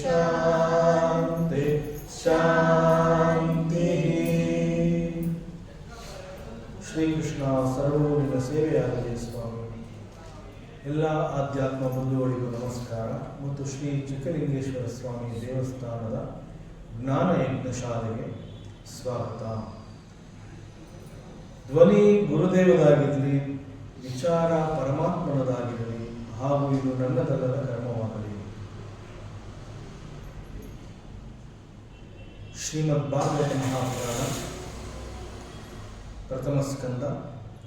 ಶಾಂತಿ ಶಾಂತಿ. ಶ್ರೀಕೃಷ್ಣ ಸರ್ವೋನಿನ ಸೇವೆಯಾಗಲಿ ಸ್ವಾಮಿ. ಎಲ್ಲ ಆಧ್ಯಾತ್ಮ ಬಂಧುಗಳಿಗೂ ನಮಸ್ಕಾರ ಮತ್ತು ಶ್ರೀ ಚಿಕ್ಕಲಿಂಗೇಶ್ವರ ಸ್ವಾಮಿ ದೇವಸ್ಥಾನದ ಜ್ಞಾನಯಜ್ಞ ಶಾಲೆಗೆ ಸ್ವಾಗತ. ಧ್ವನಿ ಗುರುದೇವದಾಗಿರಲಿ, ವಿಚಾರ ಪರಮಾತ್ಮನದಾಗಿರಲಿ, ಹಾಗೂ ಇದು ನನ್ನದಲ್ಲದ ಕರ್ಮವಾಗಲಿ. ಶ್ರೀಮದ್ ಭಾಗವತ ಮಹಾಪುರಾಣ ಪ್ರಥಮ ಸ್ಕಂದ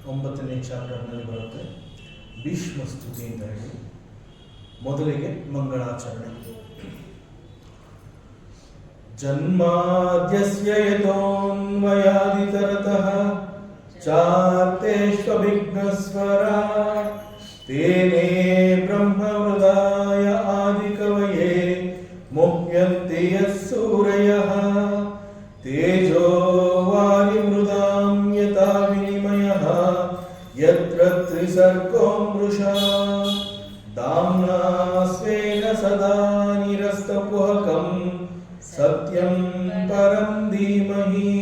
9ನೇ ಚಾಪ್ಟರ್ನಲ್ಲಿ ಬರುತ್ತೆ. ಭೀಷ್ಮ ಸ್ತುತಿ ಅಂತ ಹೇಳಿ ಮೊದಲಿಗೆ ಮಂಗಳಾಚರಣೆ. ಜನ್ಮಾದ್ಯಸ್ಯ ಯತೋನ್ಮಯಾದಿತರತಃ ಚಾರ್ತೇಷ್ವಭಿಘ್ನಸ್ವರಾಟ್ ತೇನೇ ಬ್ರಹ್ಮಹೃದಾಯ ಆದಿಕವಯೇ ಮುಹ್ಯಂತಿ ಯಸ್ಸೂರಯಃ ತೇಜೋ ವಾರಿಮೃದಾಂ ಯಥಾ ವಿನಿಮಯಃ ಯತ್ರ ತ್ರಿಸರ್ಗೋ ಮೃಷಾ ಧಾಮ್ನಾ ಸ್ವೇನ ಸದಾ ನಿರಸ್ತಕುಹಕಂ ಸತ್ಯಂ ಪರಂ ಧೀಮಹಿ.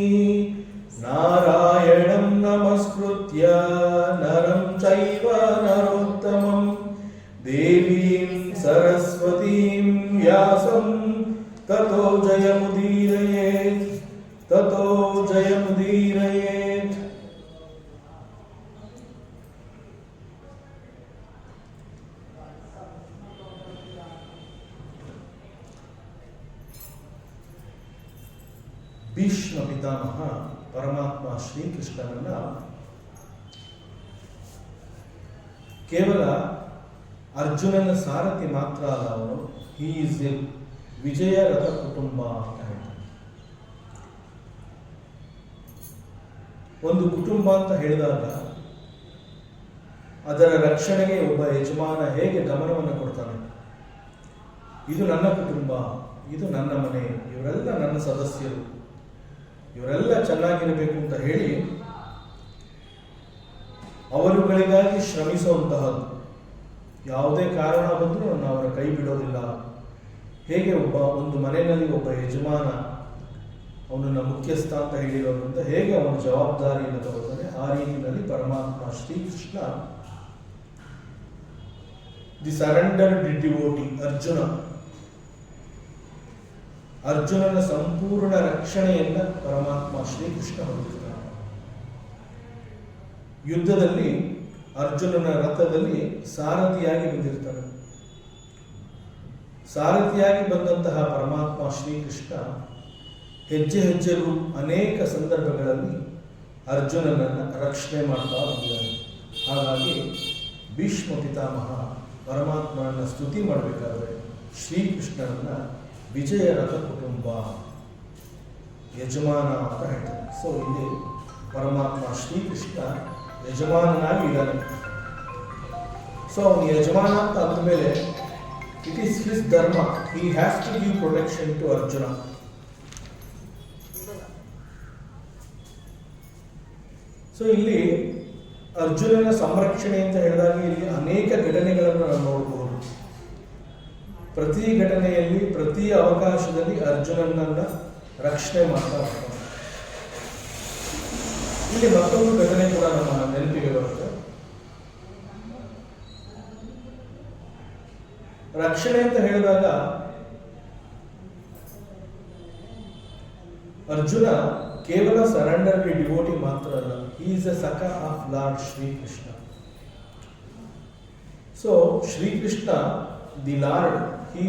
ನಾರಾಯಣಂ ನಮಸ್ಕೃತ್ಯ ನರಂ ಚೈವ ನರೋತ್ತಮಂ ದೇವೀಂ ಸರಸ್ವತೀಂ ವ್ಯಾಸಂ ತತೋ ಜಯಮುದೀರಯೇತ್ ತತೋ ಜಯಮುದೀರಯೇತ್. ಭೀಷ್ಮ ಪಿತಾಮಹ ಪರಮಾತ್ಮ ಶ್ರೀಕೃಷ್ಣನನ್ನ ಕೇವಲ ಅರ್ಜುನನ ಸಾರಥಿ ಮಾತ್ರ ಅಲ್ಲ, ಅವನು ಹಿ ಈಸ್ ಎ ವಿಜಯ ರಥ ಕುಟುಂಬ ಅಂತ ಹೇಳ್ತಾನೆ. ಒಂದು ಕುಟುಂಬ ಅಂತ ಹೇಳಿದಾಗ ಅದರ ರಕ್ಷಣೆಗೆ ಒಬ್ಬ ಯಜಮಾನ ಹೇಗೆ ಗಮನವನ್ನು ಕೊಡ್ತಾನೆ. ಇದು ನನ್ನ ಕುಟುಂಬ, ಇದು ನನ್ನ ಮನೆ, ಇವರೆಲ್ಲ ನನ್ನ ಸದಸ್ಯರು, ಇವರೆಲ್ಲ ಚೆನ್ನಾಗಿರಬೇಕು ಅಂತ ಹೇಳಿ ಅವರುಗಳಿಗಾಗಿ ಶ್ರಮಿಸುವಂತಹದ್ದು. ಯಾವುದೇ ಕಾರಣ ಬಂದರೂ ನಾನು ಅವರ ಕೈ ಬಿಡೋದಿಲ್ಲ. ಹೇಗೆ ಒಂದು ಮನೆಯಲ್ಲಿ ಒಬ್ಬ ಯಜಮಾನ ಅವನನ್ನು ಮುಖ್ಯಸ್ಥ ಅಂತ ಹೇಳಿರೋದ್ರಿಂದ ಹೇಗೆ ಅವನ ಜವಾಬ್ದಾರಿಯನ್ನು ತಗೋತಾನೆ, ಆ ರೀತಿಯಲ್ಲಿ ಪರಮಾತ್ಮ ಶ್ರೀಕೃಷ್ಣ ದಿ ಸರೆಂಡರ್ಡ್ ಡಿವೋಟಿ ಅರ್ಜುನನ ಸಂಪೂರ್ಣ ರಕ್ಷಣೆಯನ್ನ ಪರಮಾತ್ಮ ಶ್ರೀಕೃಷ್ಣ ಹೊಂದಿರ್ತಾನೆ. ಯುದ್ಧದಲ್ಲಿ ಅರ್ಜುನನ ರಥದಲ್ಲಿ ಸಾರಥಿಯಾಗಿ ಬಂದಿರ್ತಾನೆ. ಸಾರಥಿಯಾಗಿ ಬಂದಂತಹ ಪರಮಾತ್ಮ ಶ್ರೀಕೃಷ್ಣ ಹೆಜ್ಜೆ ಹೆಜ್ಜೆಗೂ ಅನೇಕ ಸಂದರ್ಭಗಳಲ್ಲಿ ಅರ್ಜುನನನ್ನ ರಕ್ಷಣೆ ಮಾಡ್ತಾ ಬಂದಿದ್ದಾನೆ. ಹಾಗಾಗಿ ಭೀಷ್ಮ ಪಿತಾಮಹ ಪರಮಾತ್ಮನನ್ನ ಸ್ತುತಿ ಮಾಡಬೇಕಾದ್ರೆ ಶ್ರೀಕೃಷ್ಣನನ್ನ ವಿಜಯ ರಥ ಕುಟುಂಬ, ಯಜಮಾನ ಅಂತ ಹೇಳ್ತಾರೆ. ಸೊ ಇಲ್ಲಿ ಪರಮಾತ್ಮ ಶ್ರೀಕೃಷ್ಣ ಯಜಮಾನನಾಗಿ ಇದ್ದಾನೆ. ಸೊ ಅವನು ಯಜಮಾನ ಅಂತ ಅಂದಮೇಲೆ it is his dharma, he has to give protection to Arjuna. So ಇಲ್ಲಿ ಅರ್ಜುನನ ಸಂರಕ್ಷಣೆ ಅಂತ ಹೇಳಿದಾಗ ಇಲ್ಲಿ ಅನೇಕ ಘಟನೆಗಳನ್ನು ನಾವು ನೋಡಬಹುದು. ಪ್ರತಿ ಘಟನೆಯಲ್ಲಿ ಪ್ರತಿ ಅವಕಾಶದಲ್ಲಿ ಅರ್ಜುನನನ್ನ ರಕ್ಷಣೆ ಮಾಡ್ತಾ ಹೋಗ್ತಾನೆ. ಇಲ್ಲಿ ಮತ್ತೊಂದು ಘಟನೆ ಕೂಡ ನಮ್ಮ ನೆನಪಿಗೆ ಬರುತ್ತೆ. ರಕ್ಷಣೆ ಅಂತ ಹೇಳಿದಾಗ ಅರ್ಜುನ ಕೇವಲ ಸರೆಂಡರ್ಗೆ ಡಿವೋಟಿ ಮಾತ್ರ ಅಲ್ಲ, ಹಿ ಈಸ್ ಎ ಸಖ of lord Shrikrishna. So Shri Krishna the lord, he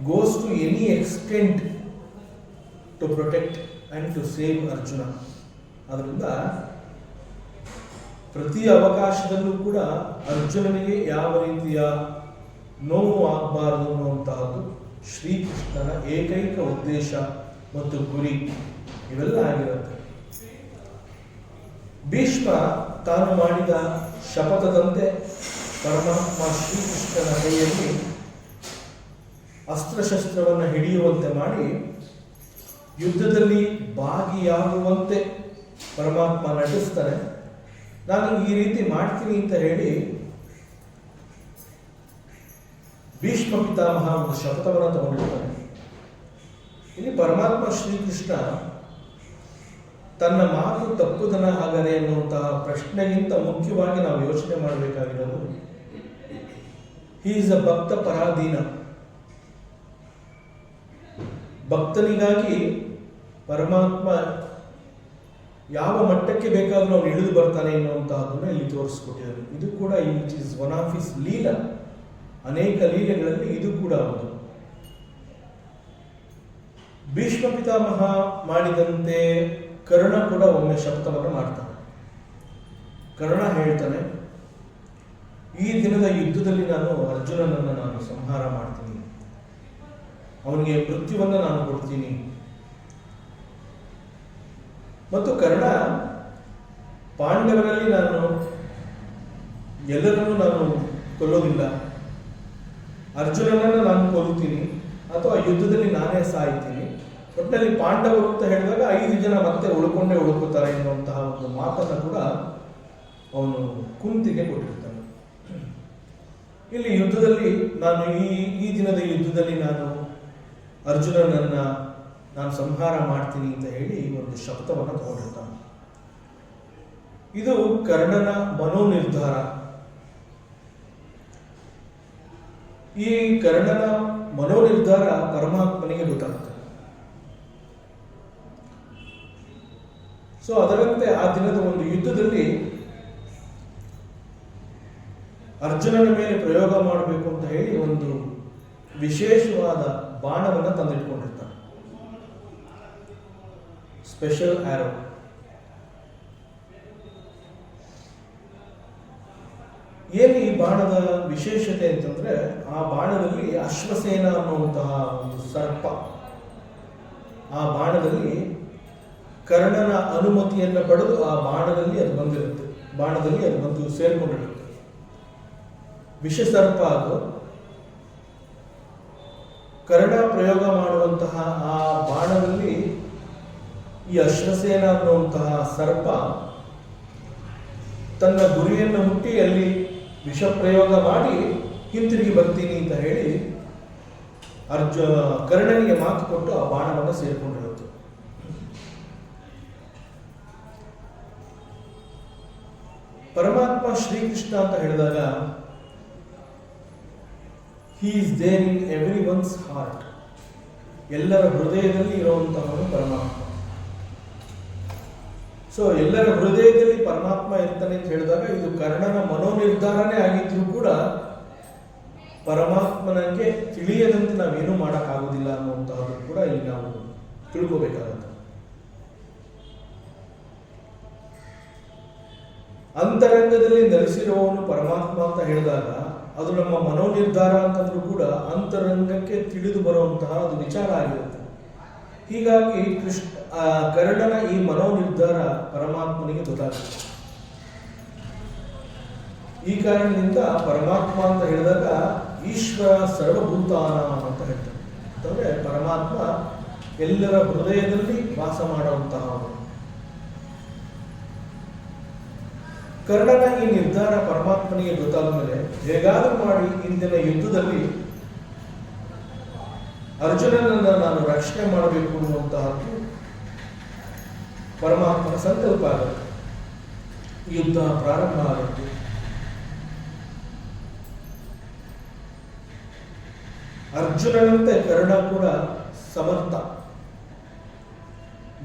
goes to any extent to protect and to save Arjuna. ಅದರಿಂದ ಪ್ರತಿ ಅವಕಾಶದಲ್ಲೂ ಕೂಡ ಅರ್ಜುನನಿಗೆ ಯಾವ ರೀತಿಯ ನೋವು ಆಗಬಾರದು ಅನ್ನುವಂತಹದ್ದು ಶ್ರೀಕೃಷ್ಣನ ಏಕೈಕ ಉದ್ದೇಶ ಮತ್ತು ಗುರಿ ಇವೆಲ್ಲ ಆಗಿರುತ್ತೆ. ಭೀಷ್ಮ ತಾನು ಮಾಡಿದ ಶಪಥದಂತೆ ಪರಮಾತ್ಮ ಶ್ರೀಕೃಷ್ಣನ ಕೈಯಲ್ಲಿ ಅಸ್ತ್ರಶಸ್ತ್ರವನ್ನು ಹಿಡಿಯುವಂತೆ ಮಾಡಿ ಯುದ್ಧದಲ್ಲಿ ಭಾಗಿಯಾಗುವಂತೆ ಪರಮಾತ್ಮ ನಡೆಸ್ತಾನೆ. ನಾನು ಈ ರೀತಿ ಮಾಡ್ತೀನಿ ಅಂತ ಹೇಳಿ ಭೀಷ್ಮ ಪಿತಾಮಹ ಒಂದು ಶಪಥವನ್ನು ತಗೊಂಡಿರ್ತಾನೆ. ಇಲ್ಲಿ ಪರಮಾತ್ಮ ಶ್ರೀಕೃಷ್ಣ ತನ್ನ ಮಾತು ತಪ್ಪುದನ ಹಾಗರೆ ಎನ್ನುವಂತಹ ಪ್ರಶ್ನೆಗಿಂತ ಮುಖ್ಯವಾಗಿ ನಾವು ಯೋಚನೆ ಮಾಡಬೇಕಾಗಿರೋದು, ಹಿ ಈಸ್ ಅ ಭಕ್ತ ಪರಾಧೀನ. ಭಕ್ತನಿಗಾಗಿ ಪರಮಾತ್ಮ ಯಾವ ಮಟ್ಟಕ್ಕೆ ಬೇಕಾದರೂ ಅವನು ಇಳಿದು ಬರ್ತಾನೆ ಎನ್ನುವಂತಹದನ್ನು ಇಲ್ಲಿ ತೋರಿಸ್ಕೊಟ್ಟಿದ್ದಾರೆ. ಇದು ಕೂಡ it is one of his Leela. ಅನೇಕ ಲೀಲೆಗಳಲ್ಲಿ ಇದು ಕೂಡ ಒಂದು. ಭೀಷ್ಮ ಪಿತಾಮಹ ಮಾಡಿದಂತೆ ಕರ್ಣ ಕೂಡ ಒಮ್ಮೆ ಶಪಥವನ್ನು ಮಾಡ್ತಾನೆ. ಕರ್ಣ ಹೇಳ್ತಾನೆ, ಈ ದಿನದ ಯುದ್ಧದಲ್ಲಿ ನಾನು ಅರ್ಜುನನನ್ನು ನಾನು ಸಂಹಾರ ಮಾಡ್ತೀನಿ, ಅವನಿಗೆ ಮೃತ್ಯುವನ್ನು ನಾನು ಕೊಡ್ತೀನಿ. ಮತ್ತು ಕರ್ಣ ಪಾಂಡವರಲ್ಲಿ ನಾನು ಎಲ್ಲರನ್ನೂ ನಾನು ಕೊಲ್ಲೋದಿಲ್ಲ, ಅರ್ಜುನನನ್ನು ನಾನು ಕೊಲ್ಲುತ್ತೀನಿ ಅಥವಾ ಯುದ್ಧದಲ್ಲಿ ನಾನೇ ಸಾಯ್ತೀನಿ, ಒಟ್ಟಿನಲ್ಲಿ ಪಾಂಡವರು ಅಂತ ಹೇಳಿದಾಗ 5 ಜನ ಮತ್ತೆ ಉಳ್ಕೋತಾರೆ ಎನ್ನುವಂತಹ ಒಂದು ಮಾತನ್ನು ಕೂಡ ಅವನು ಕುಂತಿಗೆ ಕೊಟ್ಟಿರ್ತಾನೆ. ಇಲ್ಲಿ ಯುದ್ಧದಲ್ಲಿ ನಾನು ಈ ದಿನದ ಯುದ್ಧದಲ್ಲಿ ನಾನು ಅರ್ಜುನನನ್ನ ನಾನು ಸಂಹಾರ ಮಾಡ್ತೀನಿ ಅಂತ ಹೇಳಿ ಒಂದು ಶಬ್ದವನ್ನು ತಗೊಂಡಿರ್ತಾನೆ. ಇದು ಕರ್ಣನ ಮನೋನಿರ್ಧಾರ. ಈ ಕರ್ಣನ ಮನೋನಿರ್ಧಾರ ಪರಮಾತ್ಮನಿಗೆ ಗೊತ್ತಾಗ್ತದೆ. ಸೊ ಅದರಂತೆ ಆ ದಿನದ ಒಂದು ಯುದ್ಧದಲ್ಲಿ ಅರ್ಜುನನ ಮೇಲೆ ಪ್ರಯೋಗ ಮಾಡಬೇಕು ಅಂತ ಹೇಳಿ ಒಂದು ವಿಶೇಷವಾದ ಬಾಣವನ್ನು ತಂದಿಟ್ಕೊಂಡಿರ್ತಾನೆ, ಸ್ಪೆಷಲ್ ಆರೋ. ಏನು ಈ ಬಾಣದ ವಿಶೇಷತೆ ಅಂತಂದ್ರೆ, ಆ ಬಾಣದಲ್ಲಿ ಅಶ್ವಸೇನ ಅನ್ನುವಂತಹ ಒಂದು ಸರ್ಪ, ಆ ಬಾಣದಲ್ಲಿ ಕರ್ಣನ ಅನುಮತಿಯನ್ನು ಪಡೆದು ಆ ಬಾಣದಲ್ಲಿ ಅದು ಬಂದಿರುತ್ತೆ, ಬಾಣದಲ್ಲಿ ಅದು ಬಂದು ಸೇರ್ಕೊಂಡಿರುತ್ತೆ. ವಿಷಸರ್ಪ ಅದು. ಕರ್ಣ ಪ್ರಯೋಗ ಮಾಡುವಂತಹ ಆ ಬಾಣದಲ್ಲಿ ಈ ಅಶ್ವಸೇನ ಅನ್ನುವಂತಹ ಸರ್ಪ ತನ್ನ ಗುರಿಯನ್ನು ಮುಟ್ಟಿ ಅಲ್ಲಿ ವಿಷ ಪ್ರಯೋಗ ಮಾಡಿ ಹಿಂತಿರುಗಿ ಬರ್ತೀನಿ ಅಂತ ಹೇಳಿ ಕರ್ಣನಿಗೆ ಮಾತು ಕೊಟ್ಟು ಆ ಬಾಣವನ್ನು ಸೇರ್ಕೊಂಡಿರುತ್ತೆ. ಪರಮಾತ್ಮ ಶ್ರೀಕೃಷ್ಣ ಅಂತ ಹೇಳಿದಾಗ he is there in every one's heart. ಎಲ್ಲರ ಹೃದಯದಲ್ಲಿ ಇರುವಂತಹವನು ಪರಮಾತ್ಮ. ಸೊ ಎಲ್ಲರ ಹೃದಯದಲ್ಲಿ ಪರಮಾತ್ಮ ಇರ್ತಾನೆ ಅಂತ ಹೇಳಿದಾಗ ಇದು ಕರ್ಣನ ಮನೋನಿರ್ಧಾರನೇ ಆಗಿದ್ರೂ ಕೂಡ ಪರಮಾತ್ಮನಿಗೆ ತಿಳಿಯದಂತೆ ನಾವೇನು ಮಾಡೋಕ್ಕಾಗೋದಿಲ್ಲ ಅನ್ನುವಂತಹದ್ದು ಕೂಡ ಇಲ್ಲಿ ನಾವು ತಿಳ್ಕೋಬೇಕಾಗತ್ತೆ. ಅಂತರಂಗದಲ್ಲಿ ನೆಲೆಸಿರುವವನು ಪರಮಾತ್ಮ ಅಂತ ಹೇಳಿದಾಗ ಅದು ನಮ್ಮ ಮನೋನಿರ್ಧಾರ ಅಂತಂದ್ರೂ ಕೂಡ ಅಂತರಂಗಕ್ಕೆ ತಿಳಿದು ಬರುವಂತಹ ಅದು ವಿಚಾರ ಆಗಿರುತ್ತೆ. ಹೀಗಾಗಿ ಕರ್ಣನ ಈ ಮನೋನಿರ್ಧಾರ ಪರಮಾತ್ಮನಿಗೆ ಗೊತ್ತಾಗುತ್ತೆ. ಈ ಕಾರಣದಿಂದ ಪರಮಾತ್ಮ ಅಂತ ಹೇಳಿದಾಗ ಈಶ್ವರ ಸರ್ವಭೂತಾನ ಅಂತ ಹೇಳ್ತಾರೆ. ಅಂತಂದ್ರೆ ಪರಮಾತ್ಮ ಎಲ್ಲರ ಹೃದಯದಲ್ಲಿ ವಾಸ ಮಾಡುವಂತಹ. ಕರ್ಣನ ಈ ನಿರ್ಧಾರ ಪರಮಾತ್ಮನಿಗೆ ಗೊತ್ತಾದ ಮೇಲೆ ಹೇಗಾದರೂ ಮಾಡಿ ಇಂದಿನ ಯುದ್ಧದಲ್ಲಿ ಅರ್ಜುನನನ್ನ ನಾನು ರಕ್ಷಣೆ ಮಾಡಬೇಕು ಅನ್ನುವಂತಹದ್ದು ಪರಮಾತ್ಮನ ಸಂಕಲ್ಪ ಆಗುತ್ತೆ. ಯುದ್ಧ ಪ್ರಾರಂಭ ಆಗುತ್ತೆ. ಅರ್ಜುನನಂತೆ ಕರ್ಣ ಕೂಡ ಸಮರ್ಥ.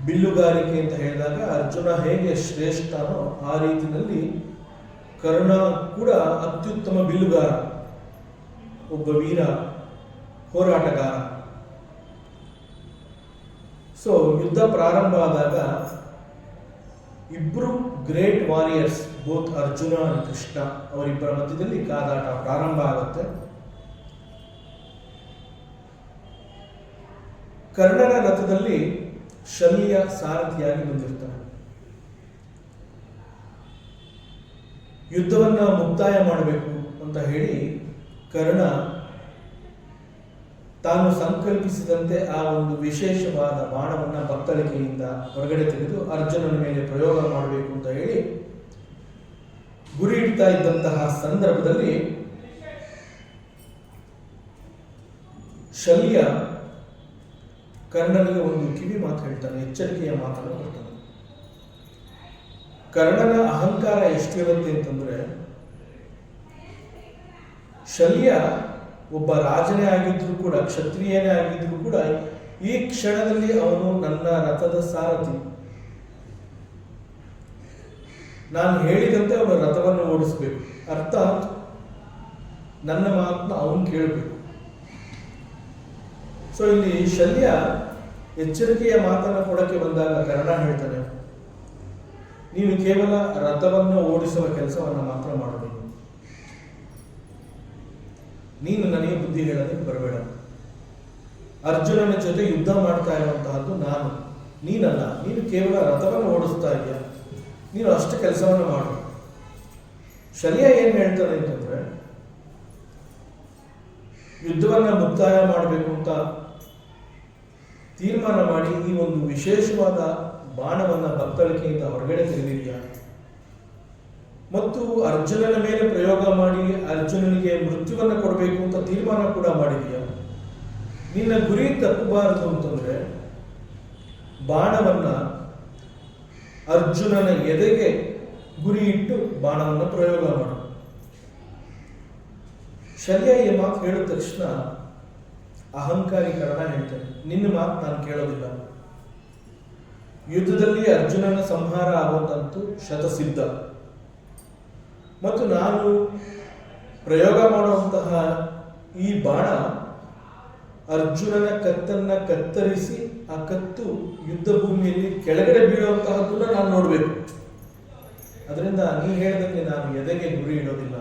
ಬಿಲ್ಲುಗಾರಿಕೆ ಅಂತ ಹೇಳಿದಾಗ ಅರ್ಜುನ ಹೇಗೆ ಶ್ರೇಷ್ಠನೋ ಆ ರೀತಿಯಲ್ಲಿ ಕರ್ಣ ಕೂಡ ಅತ್ಯುತ್ತಮ ಬಿಲ್ಲುಗಾರ, ಒಬ್ಬ ವೀರ ಹೋರಾಟಗಾರ. ಸೊ ಯುದ್ಧ ಪ್ರಾರಂಭ ಆದಾಗ ಇಬ್ರು ಗ್ರೇಟ್ ವಾರಿಯರ್ಸ್, ಬೋತ್ ಅರ್ಜುನ ಮತ್ತು ಕೃಷ್ಣ, ಅವರಿಬ್ಬರ ಮಧ್ಯದಲ್ಲಿ ಕಾದಾಟ ಪ್ರಾರಂಭ ಆಗುತ್ತೆ. ಕರ್ಣನ ರಥದಲ್ಲಿ ಶಲ್ಯ ಸಾರಥಿಯಾಗಿ ಬಂದಿರ್ತಾನೆ. ಯುದ್ಧವನ್ನ ಮುಕ್ತಾಯ ಮಾಡಬೇಕು ಅಂತ ಹೇಳಿ ಕರ್ಣ ತಾನು ಸಂಕಲ್ಪಿಸಿದಂತೆ ಆ ಒಂದು ವಿಶೇಷವಾದ ಬಾಣವನ್ನ ಬತ್ತಳಿಕೆಯಿಂದ ಹೊರಗಡೆ ತೆಗೆದು ಅರ್ಜುನನ ಮೇಲೆ ಪ್ರಯೋಗ ಮಾಡಬೇಕು ಅಂತ ಹೇಳಿ ಗುರಿ ಇಡ್ತಾ ಇದ್ದಂತಹ ಸಂದರ್ಭದಲ್ಲಿ ಶಲ್ಯ ಕರ್ಣನಿಗೆ ಒಂದು ಕಿವಿ ಮಾತು ಹೇಳ್ತಾನೆ, ಎಚ್ಚರಿಕೆಯ ಮಾತನ್ನು ಹೇಳ್ತಾನೆ. ಕರ್ಣನ ಅಹಂಕಾರ ಎಷ್ಟಿರುತ್ತೆ ಅಂತಂದ್ರೆ, ಶಲ್ಯ ಒಬ್ಬ ರಾಜನೇ ಆಗಿದ್ರು ಕೂಡ, ಕ್ಷತ್ರಿಯನೇ ಆಗಿದ್ರು ಕೂಡ, ಈ ಕ್ಷಣದಲ್ಲಿ ಅವನು ನನ್ನ ರಥದ ಸಾರಥಿ, ನಾನು ಹೇಳಿದಂತೆ ಅವನ ರಥವನ್ನು ಓಡಿಸಬೇಕು, ಅರ್ಥಾತ್ ನನ್ನ ಮಾತನ್ನ ಅವನು ಕೇಳಬೇಕು. ಸೊ ಇಲ್ಲಿ ಶಲ್ಯ ಎಚ್ಚರಿಕೆಯ ಮಾತನ್ನು ಕೊಡಕ್ಕೆ ಬಂದಾಗ ಕರ್ಣ ಹೇಳ್ತಾನೆ, ನೀನು ಕೇವಲ ರಥವನ್ನು ಓಡಿಸುವ ಕೆಲಸವನ್ನು ಮಾತ್ರ ಮಾಡಬೇಕು, ನೀನು ನನಗೆ ಬುದ್ಧಿ ಹೇಳೋದಕ್ಕೆ ಬರಬೇಡ. ಅರ್ಜುನನ ಜೊತೆ ಯುದ್ಧ ಮಾಡ್ತಾ ಇರುವಂತಹದ್ದು ನಾನು, ನೀನಲ್ಲ. ನೀನು ಕೇವಲ ರಥವನ್ನು ಓಡಿಸ್ತಾ ಇದೆಯಾ, ನೀನು ಅಷ್ಟು ಕೆಲಸವನ್ನು ಮಾಡು. ಶಲ್ಯ ಏನ್ ಹೇಳ್ತಾನೆ ಅಂತಂದ್ರೆ, ಯುದ್ಧವನ್ನ ಮುಕ್ತಾಯ ಮಾಡಬೇಕು ಅಂತ ತೀರ್ಮಾನ ಮಾಡಿ ಈ ಒಂದು ವಿಶೇಷವಾದ ಬಾಣವನ್ನ ಬತ್ತಳಿಕೆಯಿಂದ ಹೊರಗಡೆ ತೆಗೆದಿದೆಯಾ, ಮತ್ತು ಅರ್ಜುನನ ಮೇಲೆ ಪ್ರಯೋಗ ಮಾಡಿ ಅರ್ಜುನನಿಗೆ ಮೃತ್ಯುವನ್ನ ಕೊಡಬೇಕು ಅಂತ ತೀರ್ಮಾನ ಕೂಡ ಮಾಡಿದೆಯಾ. ನಿನ್ನ ಗುರಿ ತಪ್ಪಬಾರದು ಅಂತಂದ್ರೆ ಬಾಣವನ್ನ ಅರ್ಜುನನ ಎದೆಗೆ ಗುರಿ ಇಟ್ಟು ಬಾಣವನ್ನ ಪ್ರಯೋಗ ಮಾಡು. ಶಲ್ಯ ಈ ಮಾತು ಹೇಳಿದ ತಕ್ಷಣ ಅಹಂಕಾರಿ ಕರ್ಣ ಹೇಳ್ತಾನೆ, ನಿನ್ನ ಮಾತು ನಾನು ಕೇಳೋದಿಲ್ಲ. ಯುದ್ಧದಲ್ಲಿ ಅರ್ಜುನನ ಸಂಹಾರ ಆಗೋದಂತೂ ಶತಸಿದ್ಧ, ಮತ್ತು ನಾನು ಪ್ರಯೋಗ ಮಾಡುವಂತಹ ಈ ಬಾಣ ಅರ್ಜುನನ ಕತ್ತನ್ನ ಕತ್ತರಿಸಿ ಆ ಕತ್ತು ಯುದ್ಧ ಭೂಮಿಯಲ್ಲಿ ಕೆಳಗಡೆ ಬೀಳುವಂತಹದ್ದನ್ನ ನಾನು ನೋಡ್ಬೇಕು. ಅದರಿಂದ ನೀ ಹೇಳಿದಂಗೆ ನಾನು ಎದೆಗೆ ಗುರಿ ಇಡೋದಿಲ್ಲ.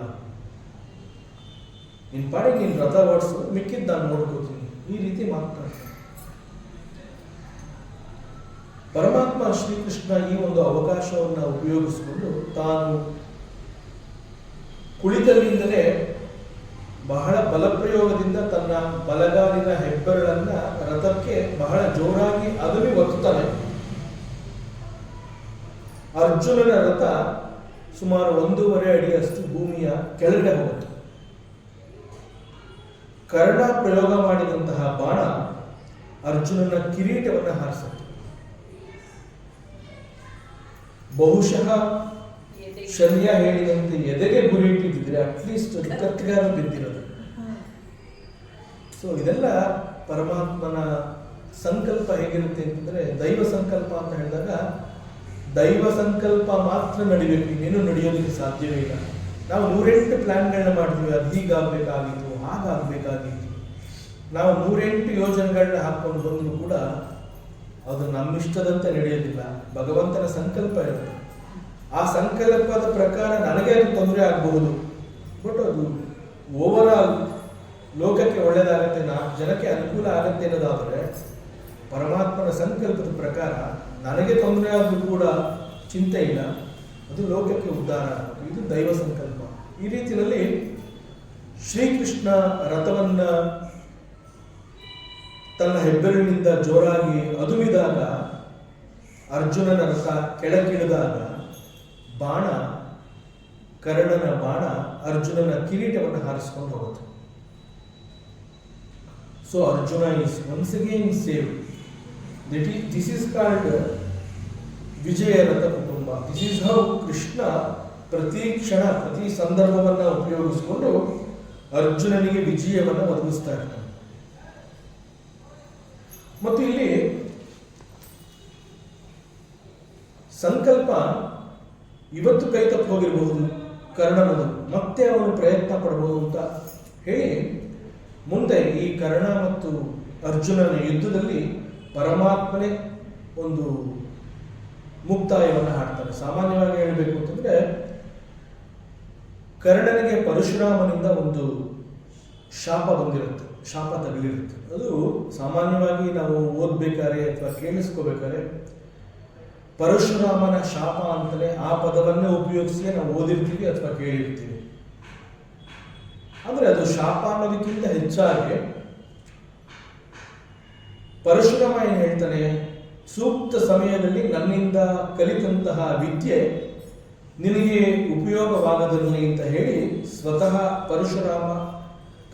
ನಿನ್ ಪಾಡಿಗೆ ನೀನು ರಥ ಓಡಿಸು, ಮಿಕ್ಕಿದ್ದು ನಾನು ನೋಡ್ಕೋತೀನಿ. ಈ ರೀತಿ ಮಾತನಾಡ್ತಾನೆ ಪರಮಾತ್ಮ. ಶ್ರೀಕೃಷ್ಣ ಈ ಒಂದು ಅವಕಾಶವನ್ನು ಉಪಯೋಗಿಸಿಕೊಂಡು ತಾನು ಕುಳಿತಲ್ಲಿಂದಲೇ ಬಹಳ ಬಲಪ್ರಯೋಗದಿಂದ ತನ್ನ ಬಲಗಾಲಿನ ಹೆಬ್ಬೆರಳನ್ನ ರಥಕ್ಕೆ ಬಹಳ ಜೋರಾಗಿ ಅದುಮಿ ಒತ್ತುತ್ತಾನೆ. ಅರ್ಜುನನ ರಥ ಸುಮಾರು 1.5 ಅಡಿಯಷ್ಟು ಭೂಮಿಯ ಕೆಳಗಡೆ ಹೋಗುತ್ತೆ. ಕರ್ಣ ಪ್ರಯೋಗ ಮಾಡಿದಂತಹ ಬಾಣ ಅರ್ಜುನನ ಕಿರೀಟವನ್ನು ಹಾರಿಸುತ್ತೆ. ಬಹುಶಃ ಶಲ್ಯ ಹೇಳಿದಂತೆ ಎದೆಗೆ ಗುರಿ ಇಟ್ಟಿದ್ರೆ ಅಟ್ಲೀಸ್ಟ್ ಕತ್ತಿಗಾರ ಬಿದ್ದಿರೋದು. ಸೊ ಇದೆಲ್ಲ ಪರಮಾತ್ಮನ ಸಂಕಲ್ಪ ಹೇಗಿರುತ್ತೆ ಅಂತಂದ್ರೆ, ದೈವ ಸಂಕಲ್ಪ ಅಂತ ಹೇಳಿದಾಗ ದೈವ ಸಂಕಲ್ಪ ಮಾತ್ರ ನಡಿಬೇಕು, ಇನ್ನೇನು ನಡೆಯೋದಕ್ಕೆ ಸಾಧ್ಯವೇ ಇಲ್ಲ. ನಾವು 108 ಪ್ಲಾನ್ಗಳನ್ನ ಮಾಡಿದ್ವಿ, ಅದು ಹೀಗಾಗಬೇಕಾಗಿತ್ತು, ಹಾಗಾಗಬೇಕಾಗಿತ್ತು. ನಾವು 108 ಯೋಜನೆಗಳನ್ನ ಹಾಕೊಂಡು ಬಂದರೂ ಕೂಡ ಅದು ನಮ್ಮಿಷ್ಟದಂತೆ ನಡೆಯೋದಿಲ್ಲ. ಭಗವಂತನ ಸಂಕಲ್ಪ ಇರುತ್ತೆ. ಆ ಸಂಕಲ್ಪದ ಪ್ರಕಾರ ನನಗೆ ಅದು ತೊಂದರೆ ಆಗಬಹುದು, ಬಟ್ ಅದು ಓವರ್ ಆಲ್ ಲೋಕಕ್ಕೆ ಒಳ್ಳೆಯದಾಗತ್ತೆ, 4 ಜನಕ್ಕೆ ಅನುಕೂಲ ಆಗತ್ತೆ ಅನ್ನೋದಾದರೆ ಪರಮಾತ್ಮನ ಸಂಕಲ್ಪದ ಪ್ರಕಾರ ನನಗೆ ತೊಂದರೆ ಆದರೂ ಕೂಡ ಚಿಂತೆ ಇಲ್ಲ, ಅದು ಲೋಕಕ್ಕೆ ಉದ್ಧಾರ. ಇದು ದೈವ ಸಂಕಲ್ಪ. ಈ ರೀತಿಯಲ್ಲಿ ಶ್ರೀಕೃಷ್ಣ ರಥವನ್ನ ತನ್ನ ಹೆಬ್ಬೆರಳಿನಿಂದ ಜೋರಾಗಿ ಅದುಮಿದಾಗ, ಅರ್ಜುನನ ರಥ ಕೆಳಗಿಳಿದಾಗ ಬಾಣ, ಕರ್ಣನ ಬಾಣ ಅರ್ಜುನನ ಕಿರೀಟವನ್ನು ಹಾರಿಸಿಕೊಂಡು ಹೋಗುತ್ತೆ. So Arjuna is once again save. This is called ವಿಜಯ ರಥ ಕುಟುಂಬ. ದಿಸ್ ಈಸ್ ಹೌ ಕೃಷ್ಣ ಪ್ರತಿ ಕ್ಷಣ ಪ್ರತಿ ಸಂದರ್ಭವನ್ನ ಉಪಯೋಗಿಸಿಕೊಂಡು ಅರ್ಜುನನಿಗೆ ವಿಜಯವನ್ನು ಒದಗಿಸ್ತಾ ಇರ್ತಾನೆ. ಮತ್ತು ಇಲ್ಲಿ ಸಂಕಲ್ಪ ಇವತ್ತು ಕೈ ತಪ್ಪು ಹೋಗಿರಬಹುದು ಕರ್ಣನದು, ಮತ್ತೆ ಅವನು ಪ್ರಯತ್ನ ಪಡಬಹುದು ಅಂತ ಹೇಳಿ ಮುಂದೆ ಈ ಕರ್ಣ ಮತ್ತು ಅರ್ಜುನನ ಯುದ್ಧದಲ್ಲಿ ಪರಮಾತ್ಮನೇ ಒಂದು ಮುಕ್ತಾಯವನ್ನು ಹಾಡ್ತಾನೆ. ಸಾಮಾನ್ಯವಾಗಿ ಹೇಳಬೇಕು ಅಂತಂದ್ರೆ, ಕರ್ಣನಿಗೆ ಪರಶುರಾಮನಿಂದ ಒಂದು ಶಾಪ ಬಂದಿರುತ್ತೆ, ಶಾಪ ತಗಲಿರುತ್ತೆ. ಅದು ಸಾಮಾನ್ಯವಾಗಿ ನಾವು ಓದ್ಬೇಕಾದ್ರೆ ಅಥವಾ ಕೇಳಿಸ್ಕೋಬೇಕಾದ್ರೆ ಪರಶುರಾಮನ ಶಾಪ ಅಂತಲೇ ಆ ಪದವನ್ನೇ ಉಪಯೋಗಿಸಿ ನಾವು ಓದಿರ್ತೀವಿ ಅಥವಾ ಕೇಳಿರ್ತೀವಿ. ಅಂದ್ರೆ ಅದು ಶಾಪ ಅನ್ನೋದಕ್ಕಿಂತ ಹೆಚ್ಚಾಗಿ ಪರಶುರಾಮ ಏನ್ ಹೇಳ್ತಾನೆ, ಸೂಕ್ತ ಸಮಯದಲ್ಲಿ ನನ್ನಿಂದ ಕಲಿತಂತಹ ವಿದ್ಯೆ ನಿನಗೆ ಉಪಯೋಗವಾಗದಿರಲಿ ಅಂತ ಹೇಳಿ ಸ್ವತಃ ಪರಶುರಾಮ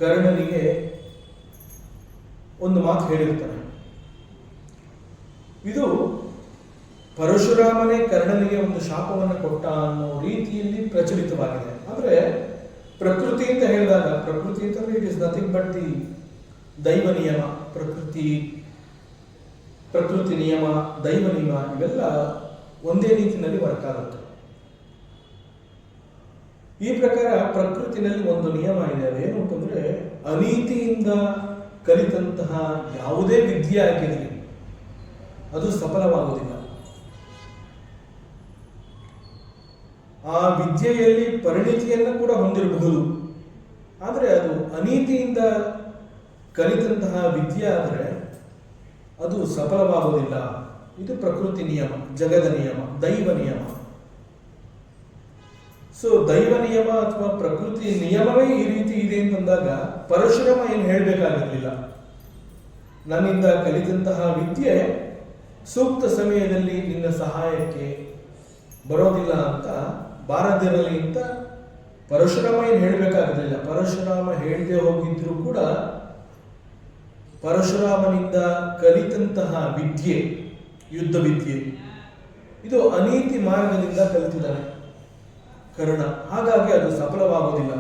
ಕರ್ಣನಿಗೆ ಒಂದು ಮಾತು ಹೇಳಿರ್ತಾನೆ. ಇದು ಪರಶುರಾಮನೇ ಕರ್ಣನಿಗೆ ಒಂದು ಶಾಪವನ್ನು ಕೊಟ್ಟ ಅನ್ನೋ ರೀತಿಯಲ್ಲಿ ಪ್ರಚಲಿತವಾಗಿದೆ. ಆದರೆ ಪ್ರಕೃತಿ ಅಂತ ಹೇಳಿದಾಗ, ಪ್ರಕೃತಿ ಅಂತಂದ್ರೆ it is nothing but the ದೈವ ನಿಯಮ. ಪ್ರಕೃತಿ ನಿಯಮ, ದೈವ ನಿಯಮ ಇವೆಲ್ಲ ಒಂದೇ ರೀತಿಯಲ್ಲಿ ವರ್ಕ್ ಆಗುತ್ತೆ. ಈ ಪ್ರಕಾರ ಪ್ರಕೃತಿನಲ್ಲಿ ಒಂದು ನಿಯಮ ಇದೆ. ಅದೇನು ಅಂತಂದ್ರೆ, ಅನೀತಿಯಿಂದ ಕಲಿತಂತಹ ಯಾವುದೇ ವಿದ್ಯೆ ಆಗಿರಲಿ ಅದು ಸಫಲವಾಗುವುದಿಲ್ಲ. ಆ ವಿದ್ಯೆಯಲ್ಲಿ ಪರಿಣಿತಿಯನ್ನು ಕೂಡ ಹೊಂದಿರಬಹುದು, ಆದರೆ ಅದು ಅನೀತಿಯಿಂದ ಕಲಿತಂತಹ ವಿದ್ಯೆ ಆದರೆ ಅದು ಸಫಲವಾಗುವುದಿಲ್ಲ. ಇದು ಪ್ರಕೃತಿ ನಿಯಮ, ಜಗದ ನಿಯಮ, ದೈವ ನಿಯಮ. ಸೊ ದೈವ ನಿಯಮ ಅಥವಾ ಪ್ರಕೃತಿ ನಿಯಮವೇ ಈ ರೀತಿ ಇದೆ ಅಂತಂದಾಗ ಪರಶುರಾಮ ಏನು ಹೇಳಬೇಕಾಗಿರಲಿಲ್ಲ. ನನ್ನಿಂದ ಕಲಿತಂತಹ ವಿದ್ಯೆ ಸೂಕ್ತ ಸಮಯದಲ್ಲಿ ನಿನ್ನ ಸಹಾಯಕ್ಕೆ ಬರೋದಿಲ್ಲ ಅಂತ, ಬಾರದಿರಲಿ ಅಂತ ಪರಶುರಾಮ ಏನು ಹೇಳಬೇಕಾಗಿರಲಿಲ್ಲ. ಪರಶುರಾಮ ಹೇಳದೆ ಹೋಗಿದ್ರು ಕೂಡ ಪರಶುರಾಮನಿಂದ ಕಲಿತಂತಹ ವಿದ್ಯೆ, ಯುದ್ಧ ವಿದ್ಯೆ, ಇದು ಅನೀತಿ ಮಾರ್ಗದಿಂದ ಕಲಿತಿದ್ದಾನೆ ಕರ್ಣ. ಹಾಗಾಗಿ ಅದು ಸಫಲವಾಗುವುದಿಲ್ಲ.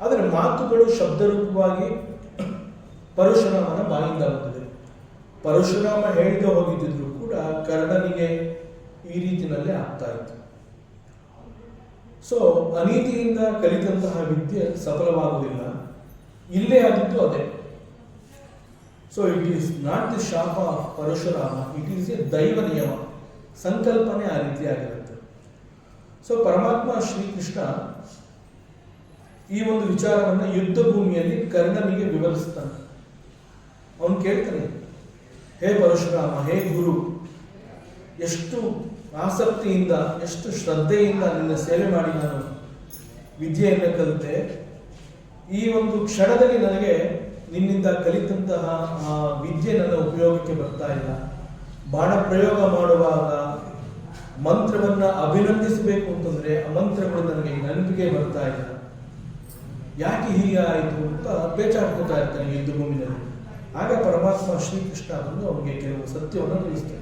ಆದರೆ ಮಾತುಗಳು ಶಬ್ದರೂಪವಾಗಿ ಪರಶುರಾಮನ ಬಾಯಿಂದ ಬಂದಿದೆ. ಪರಶುರಾಮ ಹೇಳದೆ ಹೋಗಿದ್ದಿದ್ರು ಕೂಡ ಕರ್ಣನಿಗೆ ಈ ರೀತಿಯಲ್ಲೇ ಆಗ್ತಾ ಇತ್ತು. ಸೊ ಅನೀತಿಯಿಂದ ಕಲಿತಂತಹ ವಿದ್ಯೆ ಸಫಲವಾಗುವುದಿಲ್ಲ. ಇಲ್ಲೇ ಆದಿತ್ತು ಅದೇ. So it is not the ಶಾಪ of Parashurama, it is a ದೈವ ನಿಯಮ. ಸಂಕಲ್ಪನೆ ಆ ರೀತಿ ಆಗಿರುತ್ತೆ. ಸೊ ಪರಮಾತ್ಮ ಶ್ರೀಕೃಷ್ಣ ಈ ಒಂದು ವಿಚಾರವನ್ನು ಯುದ್ಧ ಭೂಮಿಯಲ್ಲಿ ಕರ್ಣನಿಗೆ ವಿವರಿಸ್ತಾನೆ. ಅವನು ಕೇಳ್ತಾನೆ, ಹೇ ಪರಶುರಾಮ, ಹೇ ಗುರು, ಎಷ್ಟು ಆಸಕ್ತಿಯಿಂದ, ಎಷ್ಟು ಶ್ರದ್ಧೆಯಿಂದ ನಿನ್ನ ಸೇವೆ ಮಾಡಿ ನಾನು ವಿದ್ಯೆಯನ್ನು ಕಲಿತೆ. ಈ ಒಂದು ಕ್ಷಣದಲ್ಲಿ ನನಗೆ ನಿನ್ನಿಂದ ಕಲಿತಂತಹ ಆ ವಿದ್ಯೆ ನನ್ನ ಉಪಯೋಗಕ್ಕೆ ಬರ್ತಾ ಇಲ್ಲ. ಬಾಣ ಪ್ರಯೋಗ ಮಾಡುವಾಗ ಮಂತ್ರವನ್ನ ಅಭಿನಂದಿಸಬೇಕು ಅಂತಂದ್ರೆ ಆ ಮಂತ್ರಗಳು ನನಗೆ ನೆನಪಿಗೆ ಬರ್ತಾ ಇಲ್ಲ. ಯಾಕೆ ಹೀಗೆ ಆಯಿತು ಅಂತ ಬೇಚಾಡ್ಕೋತಾ ಇರ್ತಾನೆ ಯುದ್ಧ ಭೂಮಿನಲ್ಲಿ. ಆಗ ಪರಮಾತ್ಮ ಶ್ರೀಕೃಷ್ಣ ಬಂದು ಅವನಿಗೆ ಕೆಲವು ಸತ್ಯವನ್ನು ತಿಳಿಸ್ತಾನೆ.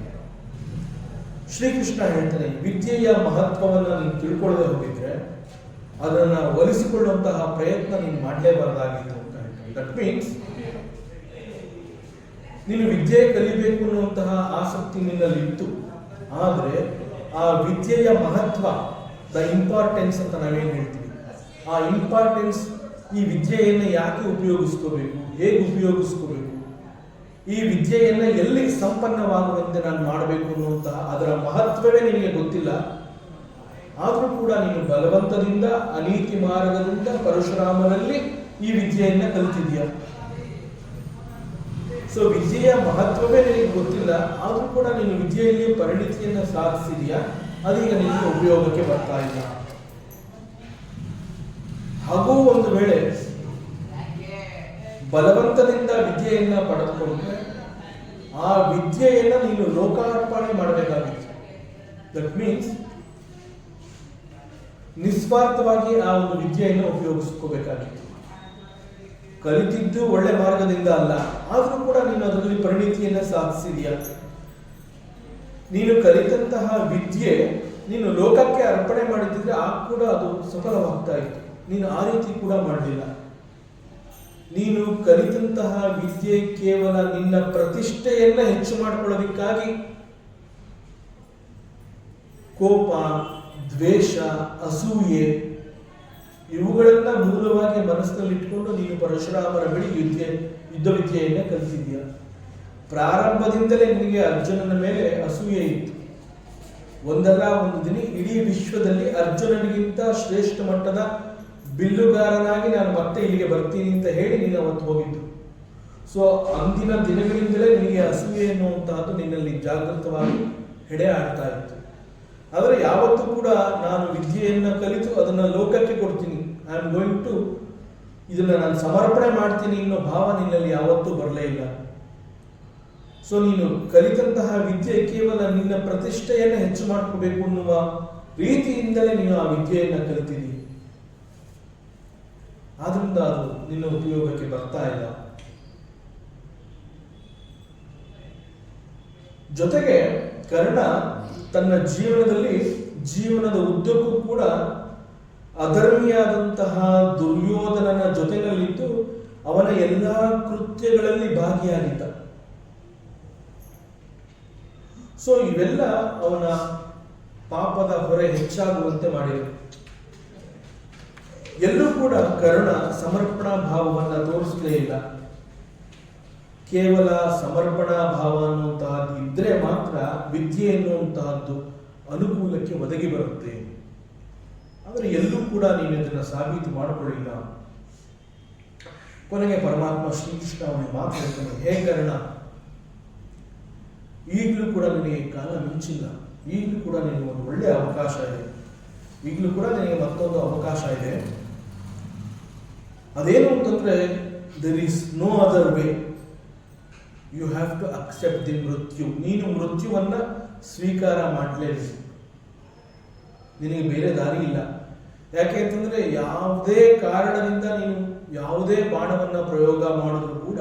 ಶ್ರೀಕೃಷ್ಣ ಹೇಳ್ತಾನೆ, ವಿದ್ಯೆಯ ಮಹತ್ವವನ್ನು ನೀನು ತಿಳ್ಕೊಳ್ಳದೆ ಹೋಗಿದ್ರೆ ಅದನ್ನು ಒಲಿಸಿಕೊಳ್ಳುವಂತಹ ಪ್ರಯತ್ನ ನೀನು ಮಾಡಲೇಬಾರ್ದಾಗಿತ್ತು ಅಂತ ಹೇಳ್ತಾನೆ. ದಟ್ ಮೀನ್ಸ್ ನೀನು ವಿದ್ಯೆ ಕಲಿಬೇಕು ಅನ್ನುವಂತಹ ಆಸಕ್ತಿ ನಿನ್ನಲ್ಲಿ ಇತ್ತು, ಆದರೆ ಆ ವಿದ್ಯೆಯ ಮಹತ್ವ, ದ ಇಂಪಾರ್ಟೆನ್ಸ್ ಅಂತ ನಾವೇನು ಹೇಳ್ತೀವಿ, ಆ ಇಂಪಾರ್ಟೆನ್ಸ್, ಈ ವಿದ್ಯೆಯನ್ನು ಯಾಕೆ ಉಪಯೋಗಿಸ್ಕೋಬೇಕು, ಹೇಗೆ ಉಪಯೋಗಿಸ್ಕೋಬೇಕು, ಈ ವಿದ್ಯೆಯನ್ನು ಎಲ್ಲಿ ಸಂಪನ್ನವಾಗುವಂತೆ ನಾನು ಮಾಡಬೇಕು ಅನ್ನುವಂತಹ ಅದರ ಮಹತ್ವವೇ ನಿನಗೆ ಗೊತ್ತಿಲ್ಲ. ಆದರೂ ಕೂಡ ನೀನು ಬಲವಂತದಿಂದ, ಅನೀತಿ ಮಾರ್ಗದಿಂದ ಪರಶುರಾಮನಲ್ಲಿ ಈ ವಿದ್ಯೆಯನ್ನು ಕಲಿತಿದ್ಯಾ. ಸೊ ವಿದ್ಯೆಯ ಮಹತ್ವವೇ ನಿನಗೆ ಗೊತ್ತಿಲ್ಲ, ಆದರೂ ಕೂಡ ನೀನು ವಿದ್ಯೆಯಲ್ಲಿ ಪರಿಣಿತಿಯನ್ನು ಸಾಧಿಸಿದೆಯಾ, ಅದೀಗ ನಿನಗೆ ಉಪಯೋಗಕ್ಕೆ ಬರ್ತಾ ಇಲ್ಲ. ಹಾಗೂ ಒಂದು ವೇಳೆ ಬಲವಂತದಿಂದ ವಿದ್ಯೆಯನ್ನ ಪಡೆದುಕೊಂಡ್ರೆ ಆ ವಿದ್ಯೆಯನ್ನ ನೀನು ಲೋಕಾರ್ಪಣೆ ಮಾಡಬೇಕಾಗಿತ್ತು. ದಟ್ ಮೀನ್ಸ್ ನಿಸ್ವಾರ್ಥವಾಗಿ ಆ ಒಂದು ವಿದ್ಯೆಯನ್ನು ಉಪಯೋಗಿಸ್ಕೋಬೇಕಾಗಿತ್ತು. ಕಲಿತಿದ್ದು ಒಳ್ಳೆ ಮಾರ್ಗದಿಂದ ಅಲ್ಲ, ಆದರೂ ಕೂಡ ನೀನು ಅದರಲ್ಲಿ ಪರಿಣಿತಿಯನ್ನ ಸಾಧಿಸಿದೆಯಾ. ನೀನು ಕಲಿತಂತಹ ವಿದ್ಯೆ ನೀನು ಲೋಕಕ್ಕೆ ಅರ್ಪಣೆ ಮಾಡಿದ್ರೆ ಆಗ ಕೂಡ ಅದು ಸಫಲವಾಗ್ತಾ ಇತ್ತು. ನೀನು ಆ ರೀತಿ ಕೂಡ ಮಾಡಲಿಲ್ಲ. ನೀನು ಕಲಿತಂತಹ ವಿದ್ಯೆ ಕೇವಲ ನಿನ್ನ ಪ್ರತಿಷ್ಠೆಯನ್ನ ಹೆಚ್ಚು ಮಾಡಿಕೊಳ್ಳೋದಕ್ಕಾಗಿ ಕೋಪ, ದ್ವೇಷ, ಅಸೂಯೆ ಇವುಗಳನ್ನ ಮೂಲವಾಗಿ ಮನಸ್ಸಿನಲ್ಲಿ ಇಟ್ಕೊಂಡು ನೀನು ಪರಶುರಾಮರ ಬಳಿ ಯುದ್ಧ ವಿದ್ಯೆಯನ್ನ ಕಲಿತಿದ್ಯಾ. ಪ್ರಾರಂಭದಿಂದಲೇ ನಿನಗೆ ಅರ್ಜುನನ ಮೇಲೆ ಅಸೂಯೆ ಇತ್ತು. ಒಂದಲ್ಲ ಒಂದು ದಿನ ಇಡೀ ವಿಶ್ವದಲ್ಲಿ ಅರ್ಜುನನಿಗಿಂತ ಶ್ರೇಷ್ಠ ಮಟ್ಟದ ಬಿಲ್ಲುಗಾರನಾಗಿ ನಾನು ಮತ್ತೆ ಇಲ್ಲಿಗೆ ಬರ್ತೀನಿ ಅಂತ ಹೇಳಿ ನೀನು ಅವತ್ತು ಹೋಗಿದ್ದು. ಸೊ ಅಂದಿನ ದಿನಗಳಿಂದಲೇ ನಿನಗೆ ಅಸೂಯೆ ಎನ್ನುವಂತಹದ್ದು ನಿನ್ನಲ್ಲಿ ಜಾಗೃತವಾಗಿ ಹೆಡೆ ಆಡ್ತಾ ಇತ್ತು. ಆದರೆ ಯಾವತ್ತೂ ಕೂಡ ನಾನು ವಿದ್ಯೆಯನ್ನು ಕಲಿತು ಅದನ್ನು ಲೋಕಕ್ಕೆ ಕೊಡ್ತೀನಿ, ಐ ಆಮ್ ಗೋಯಿಂಗ್ ಟು, ಇದನ್ನು ನಾನು ಸಮರ್ಪಣೆ ಮಾಡ್ತೀನಿ ಅನ್ನೋ ಭಾವ ನಿನ್ನಲ್ಲಿ ಯಾವತ್ತೂ ಬರಲೇ ಇಲ್ಲ. ಸೊ ನೀನು ಕಲಿತಂತಹ ವಿದ್ಯೆ ಕೇವಲ ನಿನ್ನ ಪ್ರತಿಷ್ಠೆಯನ್ನು ಹೆಚ್ಚು ಮಾಡ್ಕೋಬೇಕು ಅನ್ನುವ ರೀತಿಯಿಂದಲೇ ನೀನು ಆ ವಿದ್ಯೆಯನ್ನು ಕಲಿತಿದ್ದೀ. ಆದ್ರಿಂದ ಅದು ನಿನ್ನ ಉಪಯೋಗಕ್ಕೆ ಬರ್ತಾ ಇಲ್ಲ. ಜೊತೆಗೆ ಕರ್ಣ ತನ್ನ ಜೀವನದ ಉದ್ದಕ್ಕೂ ಕೂಡ ಅಧರ್ಮಿಯಾದಂತಹ ದುರ್ಯೋಧನನ ಜೊತೆನಲ್ಲಿದ್ದು ಅವನ ಎಲ್ಲಾ ಕೃತ್ಯಗಳಲ್ಲಿ ಭಾಗಿಯಾಗಿದ್ದ. ಸೊ ಇವೆಲ್ಲ ಅವನ ಪಾಪದ ಹೊರೆ ಹೆಚ್ಚಾಗುವಂತೆ ಮಾಡಿದೆ. ಎಲ್ಲೂ ಕೂಡ ಕರ್ಣ ಸಮರ್ಪಣಾ ಭಾವವನ್ನು ತೋರಿಸಲೇ ಇಲ್ಲ. ಕೇವಲ ಸಮರ್ಪಣಾ ಭಾವ ಅನ್ನುವಂತಹದ್ದು ಇದ್ರೆ ಮಾತ್ರ ವಿದ್ಯೆ ಎನ್ನುವಂತಹದ್ದು ಅನುಕೂಲಕ್ಕೆ ಒದಗಿ ಬರುತ್ತೆ. ಆದರೆ ಎಲ್ಲೂ ಕೂಡ ನೀನು ಇದನ್ನು ಸಾಬೀತು ಮಾಡಿಕೊಳ್ಳಿಲ್ಲ. ಕೊನೆಗೆ ಪರಮಾತ್ಮ ಶ್ರೀಕೃಷ್ಣ ಅವನಿಗೆ ಮಾತು ಹೇಳ್ತಾನೆ, ಹೇ ಕರ್ಣ, ಈಗಲೂ ಕೂಡ ನಿನಗೆ ಕಾಲ ಮಿಂಚಿಲ್ಲ. ಈಗಲೂ ಕೂಡ ನಿನಗೆ ಒಂದು ಒಳ್ಳೆಯ ಅವಕಾಶ ಇದೆ. ಈಗಲೂ ಕೂಡ ನಿನಗೆ ಮತ್ತೊಂದು ಅವಕಾಶ ಇದೆ. ಅದೇನು ಅಂತಂದ್ರೆ, there is no other way. You have to accept the ಮೃತ್ಯು. ನೀನು ಮೃತ್ಯುವನ್ನ ಸ್ವೀಕಾರ ಮಾಡಲೇಬೇಕು. ನಿನಗೆ ಬೇರೆ ದಾರಿ ಇಲ್ಲ. ಯಾಕೆ ಅಂತಂದ್ರೆ ಯಾವುದೇ ಕಾರಣದಿಂದ ನೀನು ಯಾವುದೇ ಬಾಣವನ್ನ ಪ್ರಯೋಗ ಮಾಡಿದ್ರು ಕೂಡ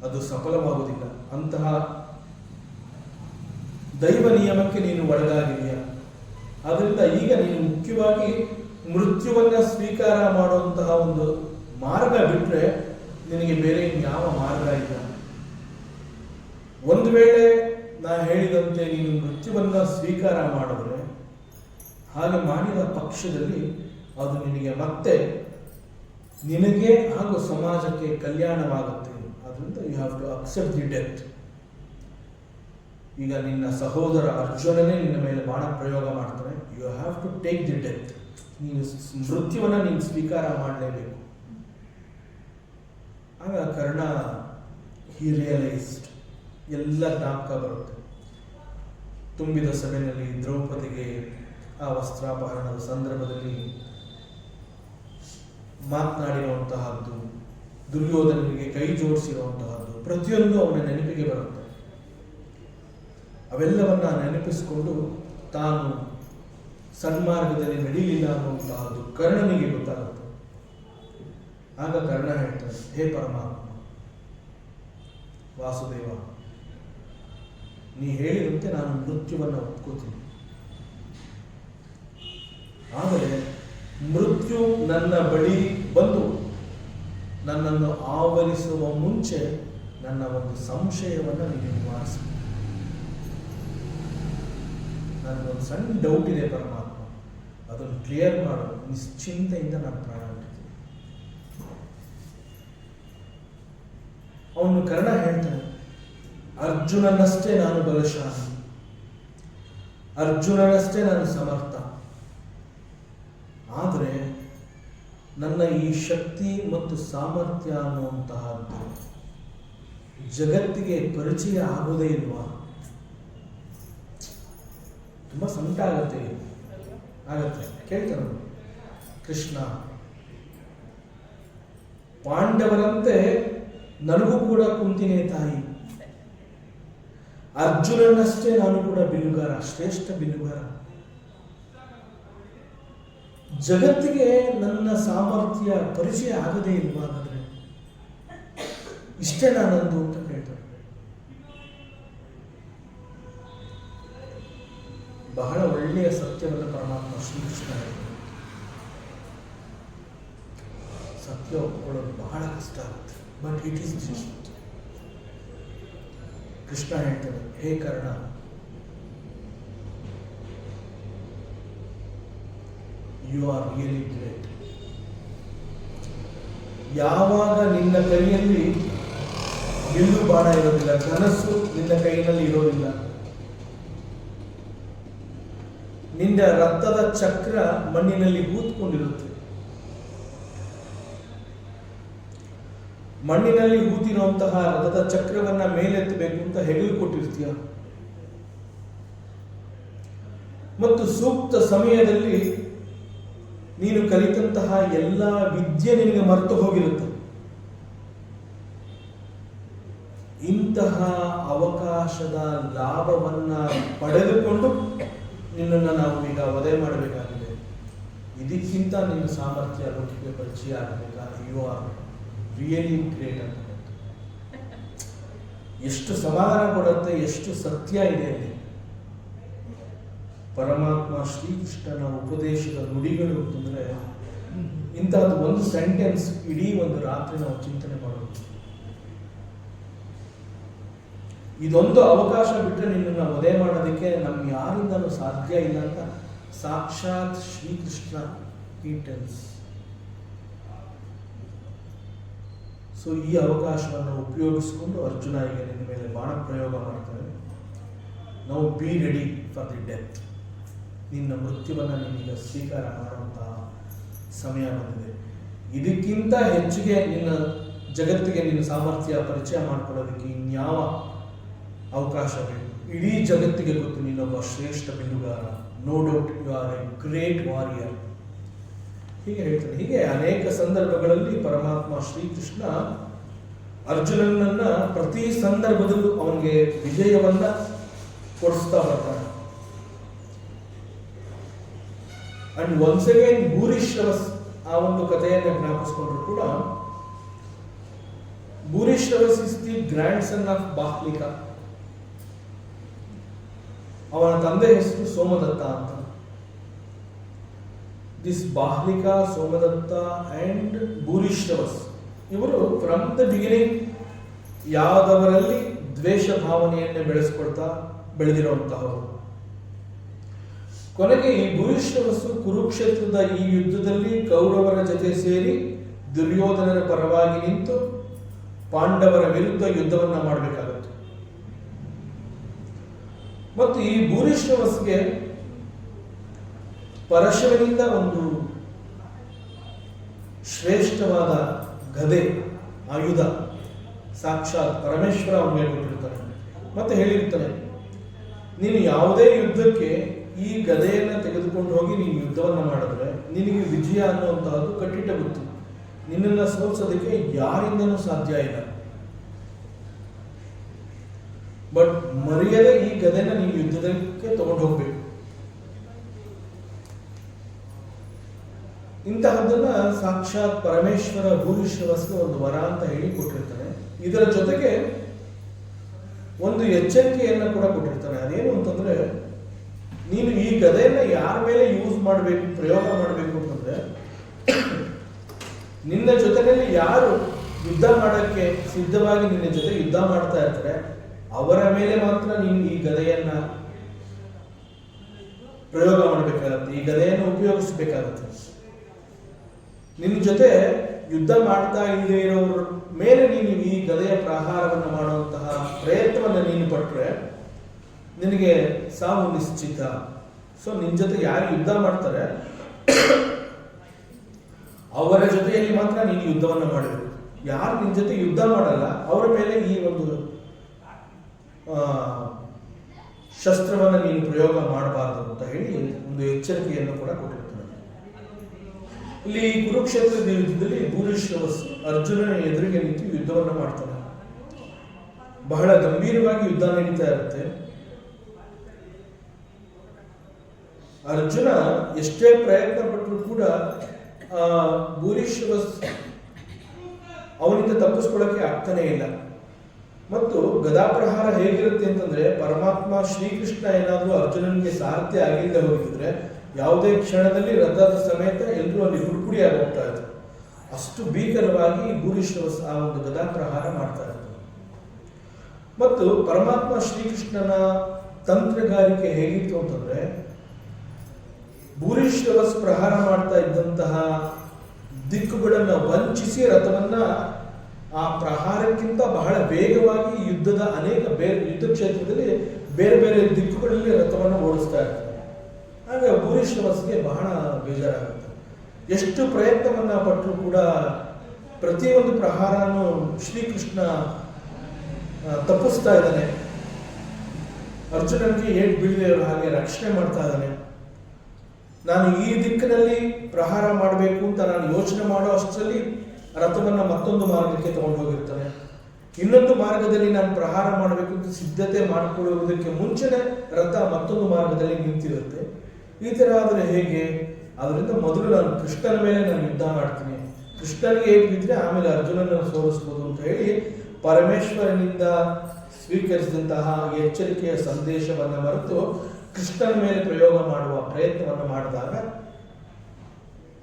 ಅದು ಸಫಲವಾಗುವುದಿಲ್ಲ. ಅಂತಹ ದೈವ ನಿಯಮಕ್ಕೆ ನೀನು ಒಳಗಾಗಿದೆಯಾ. ಆದ್ರಿಂದ ಈಗ ನೀನು ಮುಖ್ಯವಾಗಿ ಮೃತ್ಯುವನ್ನ ಸ್ವೀಕಾರ ಮಾಡುವಂತಹ ಒಂದು ಮಾರ್ಗ ಬಿಟ್ರೆ ನಿನಗೆ ಬೇರೆ ಯಾವ ಮಾರ್ಗ ಇಲ್ಲ. ಒಂದು ವೇಳೆ ನಾ ಹೇಳಿದಂತೆ ನೀನು ಮೃತ್ಯುವನ್ನ ಸ್ವೀಕಾರ ಮಾಡಿದ್ರೆ, ಹಾಗೆ ಮಾಡಿದ ಪಕ್ಷದಲ್ಲಿ ಅದು ನಿನಗೆ ಮತ್ತೆ ನಿನಗೆ ಹಾಗೂ ಸಮಾಜಕ್ಕೆ ಕಲ್ಯಾಣವಾಗುತ್ತೆ. ಆದ್ರಿಂದ you have to accept the death. ಈಗ ನಿನ್ನ ಸಹೋದರ ಅರ್ಜುನನೇ ನಿನ್ನ ಮೇಲೆ ಬಾಣ ಪ್ರಯೋಗ ಮಾಡ್ತಾನೆ. You have to take the death. ನೀನು ಮೃತ್ಯುವನ್ನ ನೀನು ಸ್ವೀಕಾರ ಮಾಡಲೇಬೇಕು. ಆಗ ಕರ್ಣ ಹಿ ರಿಯಲೈಸ್ಡ್, ಎಲ್ಲ ಜ್ಞಾಪಕ ಬರುತ್ತೆ. ತುಂಬಿದ ಸಭೆಯಲ್ಲಿ ದ್ರೌಪದಿಗೆ ಆ ವಸ್ತ್ರಾಪಹರಣದ ಸಂದರ್ಭದಲ್ಲಿ ಮಾತನಾಡಿರುವಂತಹದ್ದು, ದುರ್ಯೋಧನಿಗೆ ಕೈ ಜೋಡಿಸಿರುವಂತಹದ್ದು ಪ್ರತಿಯೊಂದು ಅವನ ನೆನಪಿಗೆ ಬರುತ್ತೆ. ಅವೆಲ್ಲವನ್ನ ನೆನಪಿಸಿಕೊಂಡು ತಾನು ಸನ್ಮಾರ್ಗದಲ್ಲಿ ನಡೀಲಿಲ್ಲ ಅನ್ನುವಂತಹದ್ದು ಕರ್ಣನಿಗೆ ಗೊತ್ತಾಗುತ್ತೆ. ಆಗ ಕರ್ಣ ಹೇಳ್ತಾನೆ, ಹೇ ಪರಮಾತ್ಮ ವಾಸುದೇವ, ನೀ ಹೇಳಿದಂತೆ ನಾನು ಮೃತ್ಯುವನ್ನು ಒಪ್ಕೋತೀನಿ. ಆದರೆ ಮೃತ್ಯು ನನ್ನ ಬಳಿ ಬಂದು ನನ್ನನ್ನು ಆವರಿಸುವ ಮುಂಚೆ ನನ್ನ ಒಂದು ಸಂಶಯವನ್ನು ನೀನು ನಿವಾರಿಸಿ. ನನಗೊಂದು ಸಣ್ಣ ಡೌಟ್ ಇದೆ ಪರಮಾತ್ಮ, ಅದನ್ನು ಕ್ಲಿಯರ್ ಮಾಡು. ನಿಶ್ಚಿಂತೆಯಿಂದ ನಾನು ಪ್ರಾಣ ಬಿಡ್ತೀನಿ. ಅವನು ಕರ್ಣ ಹೇಳ್ತಾನೆ, ಅರ್ಜುನನಷ್ಟೇ ನಾನು ಬಲಶಾಲಿ, ಅರ್ಜುನನಷ್ಟೇ ನಾನು ಸಮರ್ಥ. ಆದರೆ ನನ್ನ ಈ ಶಕ್ತಿ ಮತ್ತು ಸಾಮರ್ಥ್ಯ ಅನ್ನುವಂತಹದ್ದು ಜಗತ್ತಿಗೆ ಪರಿಚಯ ಆಗೋದೇ ಇಲ್ವಾ? ತುಂಬಾ ಸಂಕಟ ಆಗತ್ತೆ. ಕೇಳ್ತಾನೆ ಕೃಷ್ಣ, ಪಾಂಡವರಂತೆ ನನಗೂ ಕೂಡ ಕುಂತಿನೇ ತಾಯಿ. ಅರ್ಜುನನಷ್ಟೇ ನಾನು ಕೂಡ ಬಿಲ್ಲುಗಾರ, ಶ್ರೇಷ್ಠ ಬಿಲ್ಲುಗಾರ. ಜಗತ್ತಿಗೆ ನನ್ನ ಸಾಮರ್ಥ್ಯ ಪರಿಚಯ ಆಗದೇ ಇಲ್ವಾ? ಹಾಗಾದ್ರೆ ಇಷ್ಟೇ ನಾನಂದು ಅಂತ ಹೇಳ್ತಾರೆ. ಬಹಳ ಒಳ್ಳೆಯ ಸತ್ಯವನ್ನು ಪರಮಾತ್ಮ ಶ್ರೀಕೃಷ್ಣ ಹೇಳ್ತಾರೆ. ಸತ್ಯ ಒಪ್ಕೊಳ್ಳೋದು ಬಹಳ ಕಷ್ಟ ಆಗುತ್ತೆ, but it is just. Krishna ಹೇಳ್ತಾರೆ, ಹೇ Karna, you are really great. ಯಾವಾಗ ನಿನ್ನ ಕೈಯಲ್ಲಿ ಬಿಲ್ಲು ಬಾಣ ಇರೋದಿಲ್ಲ, ಧನಸ್ಸು ನಿನ್ನ ಕೈಯಲ್ಲಿ ಇರೋದಿಲ್ಲ, ನಿನ್ನ ರಕ್ತದ ಚಕ್ರ ಮಣ್ಣಿನಲ್ಲಿ ಹೂತ್ಕೊಂಡಿರುತ್ತೆ. ಮಣ್ಣಿನಲ್ಲಿ ಹೂತಿರುವಂತಹ ರಥದ ಚಕ್ರವನ್ನ ಮೇಲೆತ್ತಬೇಕು ಅಂತ ಹೆಗಲು ಕೊಟ್ಟಿರ್ತೀಯ. ಮತ್ತು ಸೂಕ್ತ ಸಮಯದಲ್ಲಿ ನೀನು ಕಲಿತಂತಹ ಎಲ್ಲ ವಿದ್ಯೆ ನಿನಗೆ ಮರೆತು ಹೋಗಿರುತ್ತೆ. ಇಂತಹ ಅವಕಾಶದ ಲಾಭವನ್ನ ಪಡೆದುಕೊಂಡು ನಿನ್ನನ್ನು ನಾವು ಈಗ ವಧೆ ಮಾಡಬೇಕಾಗಿದೆ. ಇದಕ್ಕಿಂತ ನಿನ್ನ ಸಾಮರ್ಥ್ಯ ಲೋಕಕ್ಕೆ ಪರಿಚಯ ಆಗಬೇಕಾ? ಯು ಆರ್ ರಿಯಲಿ ಗ್ರೇಟ್ ಅಂತ. ಎಷ್ಟು ಸಮಾಧಾನ ಕೊಡುತ್ತೆ, ಎಷ್ಟು ಸತ್ಯ ಇದೆ ಅಲ್ಲಿ. ಪರಮಾತ್ಮ ಶ್ರೀಕೃಷ್ಣನ ಉಪದೇಶದ ನುಡಿಗಳು ಅಂತಂದರೆ ಇಂತಹದ್ದು ಒಂದು ಸೆಂಟೆನ್ಸ್ ಇಡೀ ಒಂದು ರಾತ್ರಿ ನಾವು ಚಿಂತನೆ ಮಾಡೋದು. ಇದೊಂದು ಅವಕಾಶ ಬಿಟ್ಟರೆ ನಿನ್ನನ್ನು ವಧೆ ಮಾಡೋದಕ್ಕೆ ನಮ್ಮ ಯಾರಿಂದಲೂ ಸಾಧ್ಯ ಇಲ್ಲ ಅಂತ ಸಾಕ್ಷಾತ್ ಶ್ರೀಕೃಷ್ಣ he tells. ಸೊ ಈ ಅವಕಾಶವನ್ನು ಉಪಯೋಗಿಸಿಕೊಂಡು ಅರ್ಜುನ ಈಗ ನಿನ್ನ ಮೇಲೆ ಬಾಣ ಪ್ರಯೋಗ ಮಾಡ್ತಾರೆ. ನಾವು be ready for the death. ನಿನ್ನ ಮೃತ್ಯುವನ್ನು ನೀನೀಗ ಸ್ವೀಕಾರ ಮಾಡುವಂತಹ ಸಮಯ ಬಂದಿದೆ. ಇದಕ್ಕಿಂತ ಹೆಚ್ಚಿಗೆ ನಿನ್ನ ಜಗತ್ತಿಗೆ ನಿನ್ನ ಸಾಮರ್ಥ್ಯ ಪರಿಚಯ ಮಾಡ್ಕೊಳ್ಳೋದಕ್ಕೆ ಇನ್ಯಾವ ಅವಕಾಶ ಬೇಕು? ಇಡೀ ಜಗತ್ತಿಗೆ ಗೊತ್ತು ನೀನೊಬ್ಬ ಶ್ರೇಷ್ಠ ಬಿಲ್ಲುಗಾರ. No doubt you are a great warrior. ಹೀಗೆ ಹೇಳ್ತಾನೆ. ಹೀಗೆ ಅನೇಕ ಸಂದರ್ಭಗಳಲ್ಲಿ ಪರಮಾತ್ಮ ಶ್ರೀಕೃಷ್ಣ ಅರ್ಜುನನನ್ನ ಪ್ರತಿ ಸಂದರ್ಭದಲ್ಲೂ ಅವನಿಗೆ ವಿಜಯವನ್ನ ಕೊಡಿಸ್ತಾ ಬರ್ತಾನೆ. ಅಂಡ್ ಒನ್ಸ್ ಅಗೇನ್ ಭೂರಿಶ್ರವಸ್ ಆ ಒಂದು ಕಥೆಯನ್ನು ಜ್ಞಾಪಿಸ್ಕೊಂಡ್ರು ಕೂಡ, Bhurishravas is the grandson of Bahlika. ಅವನ ತಂದೆ ಹೆಸರು ಸೋಮದತ್ತ ಅಂತ. ದಿಸ್ ಬಾಹ್ಲಿಕ, ಸೋಮದತ್ತ ಅಂಡ್ ಭೂರಿಶ್ರವಸ್ ಇವರು ಫ್ರಮ್ ದ ಬಿಗಿನಿಂಗ್ ಯಾದವರಲ್ಲಿ ದ್ವೇಷ ಭಾವನೆಯನ್ನೇ ಬೆಳೆಸ್ಕೊಳ್ತಾ ಬೆಳೆದಿರುವಂತಹವರು. ಕೊನೆಗೆ ಈ ಭೂರಿಶ್ರವಸ್ಸು ಕುರುಕ್ಷೇತ್ರದ ಈ ಯುದ್ಧದಲ್ಲಿ ಕೌರವರ ಜೊತೆ ಸೇರಿ ದುರ್ಯೋಧನರ ಪರವಾಗಿ ನಿಂತು ಪಾಂಡವರ ವಿರುದ್ಧ ಯುದ್ಧವನ್ನ ಮಾಡಬೇಕಾಗುತ್ತೆ. ಮತ್ತು ಈ ಭೂರಿಶ್ರವಸ್ಗೆ ಪರಶುವಿನಿಂದ ಒಂದು ಶ್ರೇಷ್ಠವಾದ ಗದೆ, ಆಯುಧ ಸಾಕ್ಷಾತ್ ಪರಮೇಶ್ವರ ಅವನಿಗೆ ಕೊಟ್ಟಿರ್ತಾನೆ. ಮತ್ತೆ ಹೇಳಿರ್ತಾನೆ, ನೀನು ಯಾವುದೇ ಯುದ್ಧಕ್ಕೆ ಈ ಗದೆಯನ್ನು ತೆಗೆದುಕೊಂಡು ಹೋಗಿ ನೀನು ಯುದ್ಧವನ್ನು ಮಾಡಿದ್ರೆ ನಿನಗೆ ವಿಜಯ ಅನ್ನುವಂತಹದ್ದು ಕಟ್ಟಿಟ್ಟ ಗೊತ್ತು. ನಿನ್ನನ್ನು ಸೋಲಿಸೋದಕ್ಕೆ ಯಾರಿಂದನೂ ಸಾಧ್ಯ ಇಲ್ಲ. ಬಟ್ ಮರೆಯದೆ ಈ ಗದೆನ ನೀನು ಯುದ್ಧಕ್ಕೆ ತಗೊಂಡು ಹೋಗ್ಬೇಕು. ಇಂತಹದ್ದನ್ನ ಸಾಕ್ಷಾತ್ ಪರಮೇಶ್ವರ ಭೂರಿಶ್ರವಸ್ಗೆ ಒಂದು ವರ ಅಂತ ಹೇಳಿ ಕೊಟ್ಟಿರ್ತಾನೆ. ಇದರ ಜೊತೆಗೆ ಒಂದು ಎಚ್ಚರಿಕೆಯನ್ನು ಕೂಡ ಕೊಟ್ಟಿರ್ತಾನೆ. ಅದೇನು ಅಂತಂದ್ರೆ, ನೀನು ಈ ಗದೆಯನ್ನ ಯಾರ ಮೇಲೆ ಯೂಸ್ ಮಾಡಬೇಕು, ಪ್ರಯೋಗ ಮಾಡಬೇಕು ಅಂತಂದ್ರೆ, ನಿನ್ನ ಜೊತೆಯಲ್ಲಿ ಯಾರು ಯುದ್ಧ ಮಾಡಕ್ಕೆ ಸಿದ್ಧವಾಗಿ ನಿನ್ನ ಜೊತೆ ಯುದ್ಧ ಮಾಡ್ತಾ ಇರ್ತಾರೆ ಅವರ ಮೇಲೆ ಮಾತ್ರ ನೀನು ಈ ಗದೆಯನ್ನ ಪ್ರಯೋಗ ಮಾಡಬೇಕಾಗತ್ತೆ, ಈ ಗದೆಯನ್ನು ಉಪಯೋಗಿಸಬೇಕಾಗತ್ತೆ. ನಿನ್ನ ಜೊತೆ ಯುದ್ಧ ಮಾಡ್ತಾ ಇಲ್ಲದೆ ಇರೋರ ಮೇಲೆ ನೀನು ಈ ಗದೆಯ ಪ್ರಹಾರವನ್ನು ಮಾಡುವಂತಹ ಪ್ರಯತ್ನವನ್ನು ನೀನು ಪಟ್ಟರೆ ನಿನಗೆ ಸಾವು ನಿಶ್ಚಿತ. ಸೊ ನಿನ್ನ ಜೊತೆ ಯಾರು ಯುದ್ಧ ಮಾಡ್ತಾರೆ ಅವರ ಜೊತೆಯಲ್ಲಿ ಮಾತ್ರ ನೀನು ಯುದ್ಧವನ್ನು ಮಾಡಬೇಕು. ಯಾರು ನಿನ್ನ ಜೊತೆ ಯುದ್ಧ ಮಾಡಲ್ಲ ಅವರ ಮೇಲೆ ಈ ಒಂದು ಶಸ್ತ್ರವನ್ನು ನೀನು ಪ್ರಯೋಗ ಮಾಡಬಾರದು ಅಂತ ಹೇಳಿ ಒಂದು ಎಚ್ಚರಿಕೆಯನ್ನು ಕೂಡ ಕೊಟ್ಟಿರ್ತಾನೆ. ಇಲ್ಲಿ ಕುರುಕ್ಷೇತ್ರದ ಯುದ್ಧದಲ್ಲಿ ಭೂರಿಶ್ರವಸ್ ಅರ್ಜುನನ ಎದುರಿಗೆ ನಿಂತು ಯುದ್ಧವನ್ನು ಮಾಡ್ತಾನೆ. ಬಹಳ ಗಂಭೀರವಾಗಿ ಯುದ್ಧ ನಡೀತಾ ಇರುತ್ತೆ. ಅರ್ಜುನ ಎಷ್ಟೇ ಪ್ರಯತ್ನ ಪಟ್ಟರೂ ಕೂಡ ಭೂರಿಶ್ರವಸ್ ಅವನಿಂದ ತಪ್ಪಿಸ್ಕೊಳ್ಳೋಕೆ ಆಗ್ತಾನೆ ಇಲ್ಲ. ಮತ್ತು ಗದಾಪ್ರಹಾರ ಹೇಗಿರುತ್ತೆ ಅಂತಂದ್ರೆ, ಪರಮಾತ್ಮ ಶ್ರೀಕೃಷ್ಣ ಏನಾದರೂ ಅರ್ಜುನನಿಗೆ ಸಾರಥ್ಯ ಆಗಿಲ್ಲದೆ ಹೋಗಿದ್ರೆ ಯಾವುದೇ ಕ್ಷಣದಲ್ಲಿ ರಥದ ಸಮೇತ ಎಲ್ಲರೂ ಅಲ್ಲಿ ಹುಡುಕುಡಿಯಾಗಿ ಹೋಗ್ತಾ ಇದ್ರು. ಅಷ್ಟು ಭೀಕರವಾಗಿ ಭೂರಿಶ್ರವಸ್ ಆ ಒಂದು ಗದಾಪ್ರಹಾರ ಮಾಡ್ತಾ ಇದ್ರು. ಮತ್ತು ಪರಮಾತ್ಮ ಶ್ರೀಕೃಷ್ಣನ ತಂತ್ರಗಾರಿಕೆ ಹೇಗಿತ್ತು ಅಂತಂದ್ರೆ, ಭೂರಿಶ್ರವಸ್ ಪ್ರಹಾರ ಮಾಡ್ತಾ ಇದ್ದಂತಹ ದಿಕ್ಕುಗಳನ್ನು ವಂಚಿಸಿ ರಥವನ್ನ ಆ ಪ್ರಹಾರಕ್ಕಿಂತ ಬಹಳ ವೇಗವಾಗಿ ಯುದ್ಧದ ಅನೇಕ ಯುದ್ಧ ಕ್ಷೇತ್ರದಲ್ಲಿ ಬೇರೆ ಬೇರೆ ದಿಕ್ಕುಗಳಲ್ಲಿ ರಥವನ್ನು ಓಡಿಸ್ತಾ ಇರ್ತಾರೆ. ಆಗ ಭೂರಿಶ್ರವಸ್ಗೆ ಬಹಳ ಬೇಜಾರಾಗುತ್ತೆ. ಎಷ್ಟು ಪ್ರಯತ್ನವನ್ನ ಪಟ್ಟರೂ ಕೂಡ ಪ್ರತಿಯೊಂದು ಪ್ರಹಾರನೂ ಶ್ರೀಕೃಷ್ಣ ತಪ್ಪಿಸ್ತಾ ಇದ್ದಾನೆ. ಅರ್ಜುನನಿಗೆ ಏಟ್ ಬೀಳದೆ ಹಾಗೆ ರಕ್ಷಣೆ ಮಾಡ್ತಾ ಇದ್ದಾನೆ. ನಾನು ಈ ದಿಕ್ಕಿನಲ್ಲಿ ಪ್ರಹಾರ ಮಾಡಬೇಕು ಅಂತ ನಾನು ಯೋಚನೆ ಮಾಡೋ ಅಷ್ಟರಲ್ಲಿ ರಥವನ್ನು ಮತ್ತೊಂದು ಮಾರ್ಗಕ್ಕೆ ತಗೊಂಡು ಹೋಗಿರ್ತಾನೆ. ಇನ್ನೊಂದು ಮಾರ್ಗದಲ್ಲಿ ನಾನು ಪ್ರಹಾರ ಮಾಡಬೇಕು ಅಂತ ಸಿದ್ಧತೆ ಮಾಡಿಕೊಳ್ಳುವುದಕ್ಕೆ ಮುಂಚೆನೆ ರಥ ಮತ್ತೊಂದು ಮಾರ್ಗದಲ್ಲಿ ನಿಂತಿರುತ್ತೆ. ಈ ತರ ಆದರೆ ಹೇಗೆ? ಅದರಿಂದ ಮೊದಲು ನಾನು ಕೃಷ್ಣನ ಮೇಲೆ ನಾನು ಯುದ್ಧ ಮಾಡ್ತೀನಿ, ಕೃಷ್ಣನಿಗೆ ಏಟ್ ಬಿದ್ದರೆ ಆಮೇಲೆ ಅರ್ಜುನನ ಸೋಲಿಸ್ಬೋದು ಅಂತ ಹೇಳಿ ಪರಮೇಶ್ವರನಿಂದ ಸ್ವೀಕರಿಸಿದಂತಹ ಎಚ್ಚರಿಕೆಯ ಸಂದೇಶವನ್ನು ಮರೆತು ಕೃಷ್ಣನ ಮೇಲೆ ಪ್ರಯೋಗ ಮಾಡುವ ಪ್ರಯತ್ನವನ್ನು ಮಾಡಿದಾಗ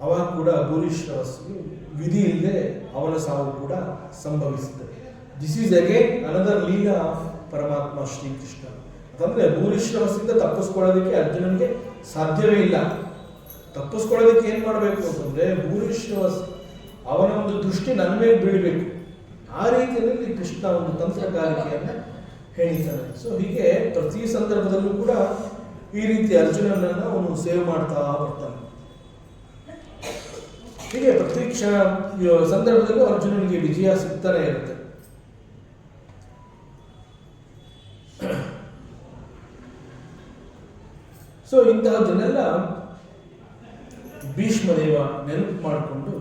ಅವಾಗ ಕೂಡ ಭೂರಿಶ್ರವಸ್ಸಿಗೆ ವಿಧಿ ಇಲ್ಲದೆ ಅವನ ಸಾವು ಕೂಡ ಸಂಭವಿಸಿದೆ. This is again another Leela of ಪರಮಾತ್ಮ ಶ್ರೀಕೃಷ್ಣ. ಅಂತಂದ್ರೆ ಭೂರಿಶ್ರವಸ್ಸಿಂದ ತಪ್ಪಿಸ್ಕೊಳ್ಳೋದಕ್ಕೆ ಅರ್ಜುನನಿಗೆ ಸಾಧ್ಯವೇ ಇಲ್ಲ. ತಪ್ಪಿಸ್ಕೊಳ್ಳೋದಕ್ಕೆ ಏನ್ ಮಾಡಬೇಕು ಅಂತಂದ್ರೆ ಭೂರಿಶ್ರವಸ್ ಅವನ ಒಂದು ದೃಷ್ಟಿ ನನ್ನ ಮೇಲೆ ಬೀಳಬೇಕು. ಆ ರೀತಿಯಲ್ಲಿ ಕೃಷ್ಣ ಒಂದು ತಂತ್ರಗಾರಿಕೆಯನ್ನ ಹೇಳಿದ್ದಾನೆ. ಸೊ ಹೀಗೆ ಪ್ರತಿ ಸಂದರ್ಭದಲ್ಲೂ ಕೂಡ ಈ ರೀತಿ ಅರ್ಜುನನನ್ನ ಅವನು ಸೇವ್ ಮಾಡ್ತಾ ಬರ್ತಾನೆ. ಹೀಗೆ ಪ್ರತಿ ಕ್ಷಣ ಸಂದರ್ಭದಲ್ಲೂ ಅರ್ಜುನನಿಗೆ ವಿಜಯ ಸಿಗ್ತಾನೆ ಇರುತ್ತೆ. ಸೊ ಇಂತಹದನ್ನೆಲ್ಲ ಭೀಷ್ಮದೇವ ನೆನಪು ಮಾಡಿಕೊಂಡು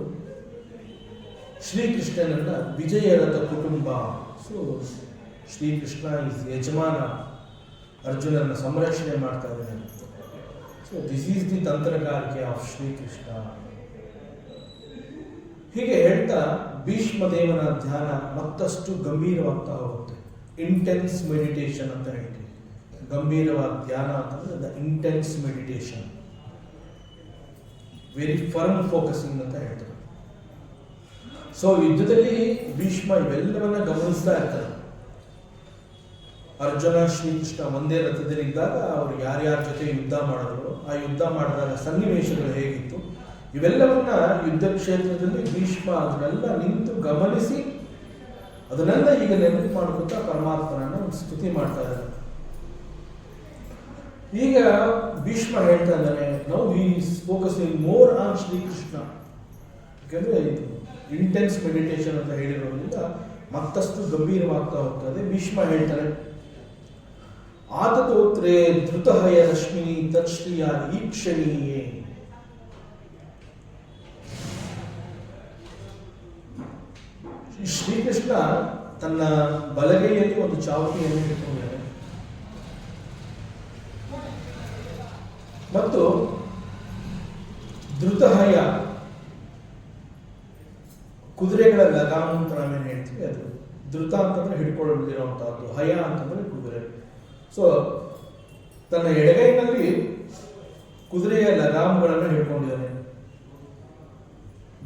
ಶ್ರೀಕೃಷ್ಣನನ್ನ ವಿಜಯರಥ ಕುಟುಂಬ. ಸೊ ಶ್ರೀಕೃಷ್ಣ ಇಸ್ ಯಜಮಾನ, ಅರ್ಜುನನ ಸಂರಕ್ಷಣೆ ಮಾಡ್ತಾ ಇದ್ದಾನೆ. ಸೊ ದಿಸ್ ಈಸ್ ದಿ ತಂತ್ರಗಾರಿಕೆ ಆಫ್ ಶ್ರೀಕೃಷ್ಣ. ಹೀಗೆ ಹೇಳ್ತಾ ಭೀಷ್ಮದೇವನ ಧ್ಯಾನ ಮತ್ತಷ್ಟು ಗಂಭೀರವಾಗ್ತಾ ಹೋಗುತ್ತೆ. ಇಂಟೆನ್ಸ್ ಮೆಡಿಟೇಷನ್ ಅಂತ ಹೇಳ್ತೀವಿ. ಗಂಭೀರವಾದ ಧ್ಯಾನ ಅಂತಂದ್ರೆ the intense meditation, very firm focusing ಅಂತ ಹೇಳ್ತಾರೆ. ಸೊ ಯುದ್ಧದಲ್ಲಿ ಭೀಷ್ಮ ಇವೆಲ್ಲವನ್ನ ಗಮನಿಸ್ತಾ ಇರ್ತಾರೆ. ಅರ್ಜುನ ಶ್ರೀಕೃಷ್ಣ ಒಂದೇ ರಥದಲ್ಲಿದ್ದಾಗ ಅವರು ಯಾರ್ಯಾರ ಜೊತೆ ಯುದ್ಧ ಮಾಡಿದ್ರು, ಆ ಯುದ್ಧ ಮಾಡಿದಾಗ ಸನ್ನಿವೇಶಗಳು ಹೇಗಿತ್ತು, ಇವೆಲ್ಲವನ್ನ ಯುದ್ಧ ಕ್ಷೇತ್ರದಲ್ಲಿ ಭೀಷ್ಮ ಅದನ್ನೆಲ್ಲ ನಿಂತು ಗಮನಿಸಿ ಅದನ್ನೆಲ್ಲ ಈಗ ನೆನಪು ಮಾಡ್ಕೊತಾ ಪರಮಾತ್ಮನನ್ನ ಒಂದು ಸ್ತುತಿ ಮಾಡ್ತಾ ಇದ್ದಾರೆ. ಈಗ ಭೀಷ್ಮ ಹೇಳ್ತಾ ಇದ್ದಾನೆ, now he is focusing more on Shrikrishna. ಯಾಕಂದ್ರೆ ಇದು ಇಂಟೆನ್ಸ್ ಮೆಡಿಟೇಷನ್ ಅಂತ ಹೇಳಿರೋದ್ರಿಂದ ಮತ್ತಷ್ಟು ಗಂಭೀರವಾಗ್ತಾ ಹೋಗ್ತದೆ. ಭೀಷ್ಮ ಹೇಳ್ತಾನೆ, ಆತತೋತ್ರೇ ಧೃತಹಯ ರಶ್ಮಿನಿ ತತ್ಶ್ರಿಯ ಈಕ್ಷಣೀಯೇ. ಶ್ರೀಕೃಷ್ಣ ತನ್ನ ಬಲಗೈಯಲ್ಲಿ ಒಂದು ಚಾವಟಿಯನ್ನು ಇಟ್ಕೊಂಡಿದ್ದಾನೆ ಮತ್ತು ಧೃತಹಯ ಕುದುರೆಗಳ ಲಗಾಮ ಅಂತ ನಾವೇನು ಹೇಳ್ತೀವಿ, ಅದು ಧೃತ ಅಂತಂದ್ರೆ ಹಿಡ್ಕೊಳ್ಳದಿರುವಂತಹದ್ದು, ಹಯ ಅಂತಂದ್ರೆ ಕುದುರೆ. ಸೊ ತನ್ನ ಎಡಗೈನಲ್ಲಿ ಕುದುರೆಯ ಲಗಾಮಗಳನ್ನು ಹಿಡ್ಕೊಂಡಿದ್ದಾನೆ.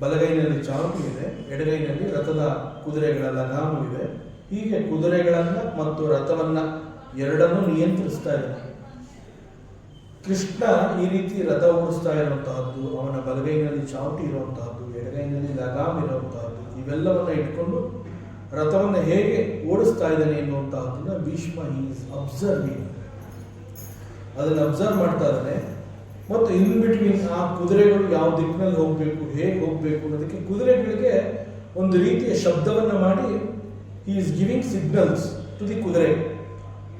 ಬಲಗೈನಲ್ಲಿ ಚಾವಟಿ ಇದೆ, ಎಡಗೈನಲ್ಲಿ ರಥದ ಕುದುರೆಗಳ ಲಗಾಮು ಇದೆ. ಹೀಗೆ ಕುದುರೆಗಳನ್ನ ಮತ್ತು ರಥವನ್ನ ಎರಡನ್ನೂ ನಿಯಂತ್ರಿಸ್ತಾ ಇದ್ದಾನೆ. ಕೃಷ್ಣ ಈ ರೀತಿ ರಥ ಓಡಿಸ್ತಾ ಇರುವಂತಹದ್ದು, ಅವನ ಬಲಗೈನಲ್ಲಿ ಚಾವಟಿ ಇರುವಂತಹದ್ದು, ಎಡಗೈನಲ್ಲಿ ಲಗಾಮ್ ಇರುವಂತಹದ್ದು, ಇವೆಲ್ಲವನ್ನ ಇಟ್ಕೊಂಡು ರಥವನ್ನ ಹೇಗೆ ಓಡಿಸ್ತಾ ಇದ್ದಾನೆ ಎನ್ನುವಂತಹದ್ದನ್ನ ಭೀಷ್ಮ ಈಸ್ ಅಬ್ಸರ್ವಿಂಗ್, ಅದನ್ನ ಅಬ್ಸರ್ವ್ ಮಾಡ್ತಾ ಇದ್ದಾನೆ. ಮತ್ತು ಇನ್ ಬಿಟ್ವೀನ್ ಆ ಕುದುರೆಗಳು ಯಾವ ದಿಕ್ಕಿನಲ್ಲಿ ಹೋಗ್ಬೇಕು, ಹೇಗೆ ಹೋಗ್ಬೇಕು ಅನ್ನೋದಕ್ಕೆ ಕುದುರೆಗಳಿಗೆ ಒಂದು ರೀತಿಯ ಶಬ್ದವನ್ನ ಮಾಡಿ he is giving signals to the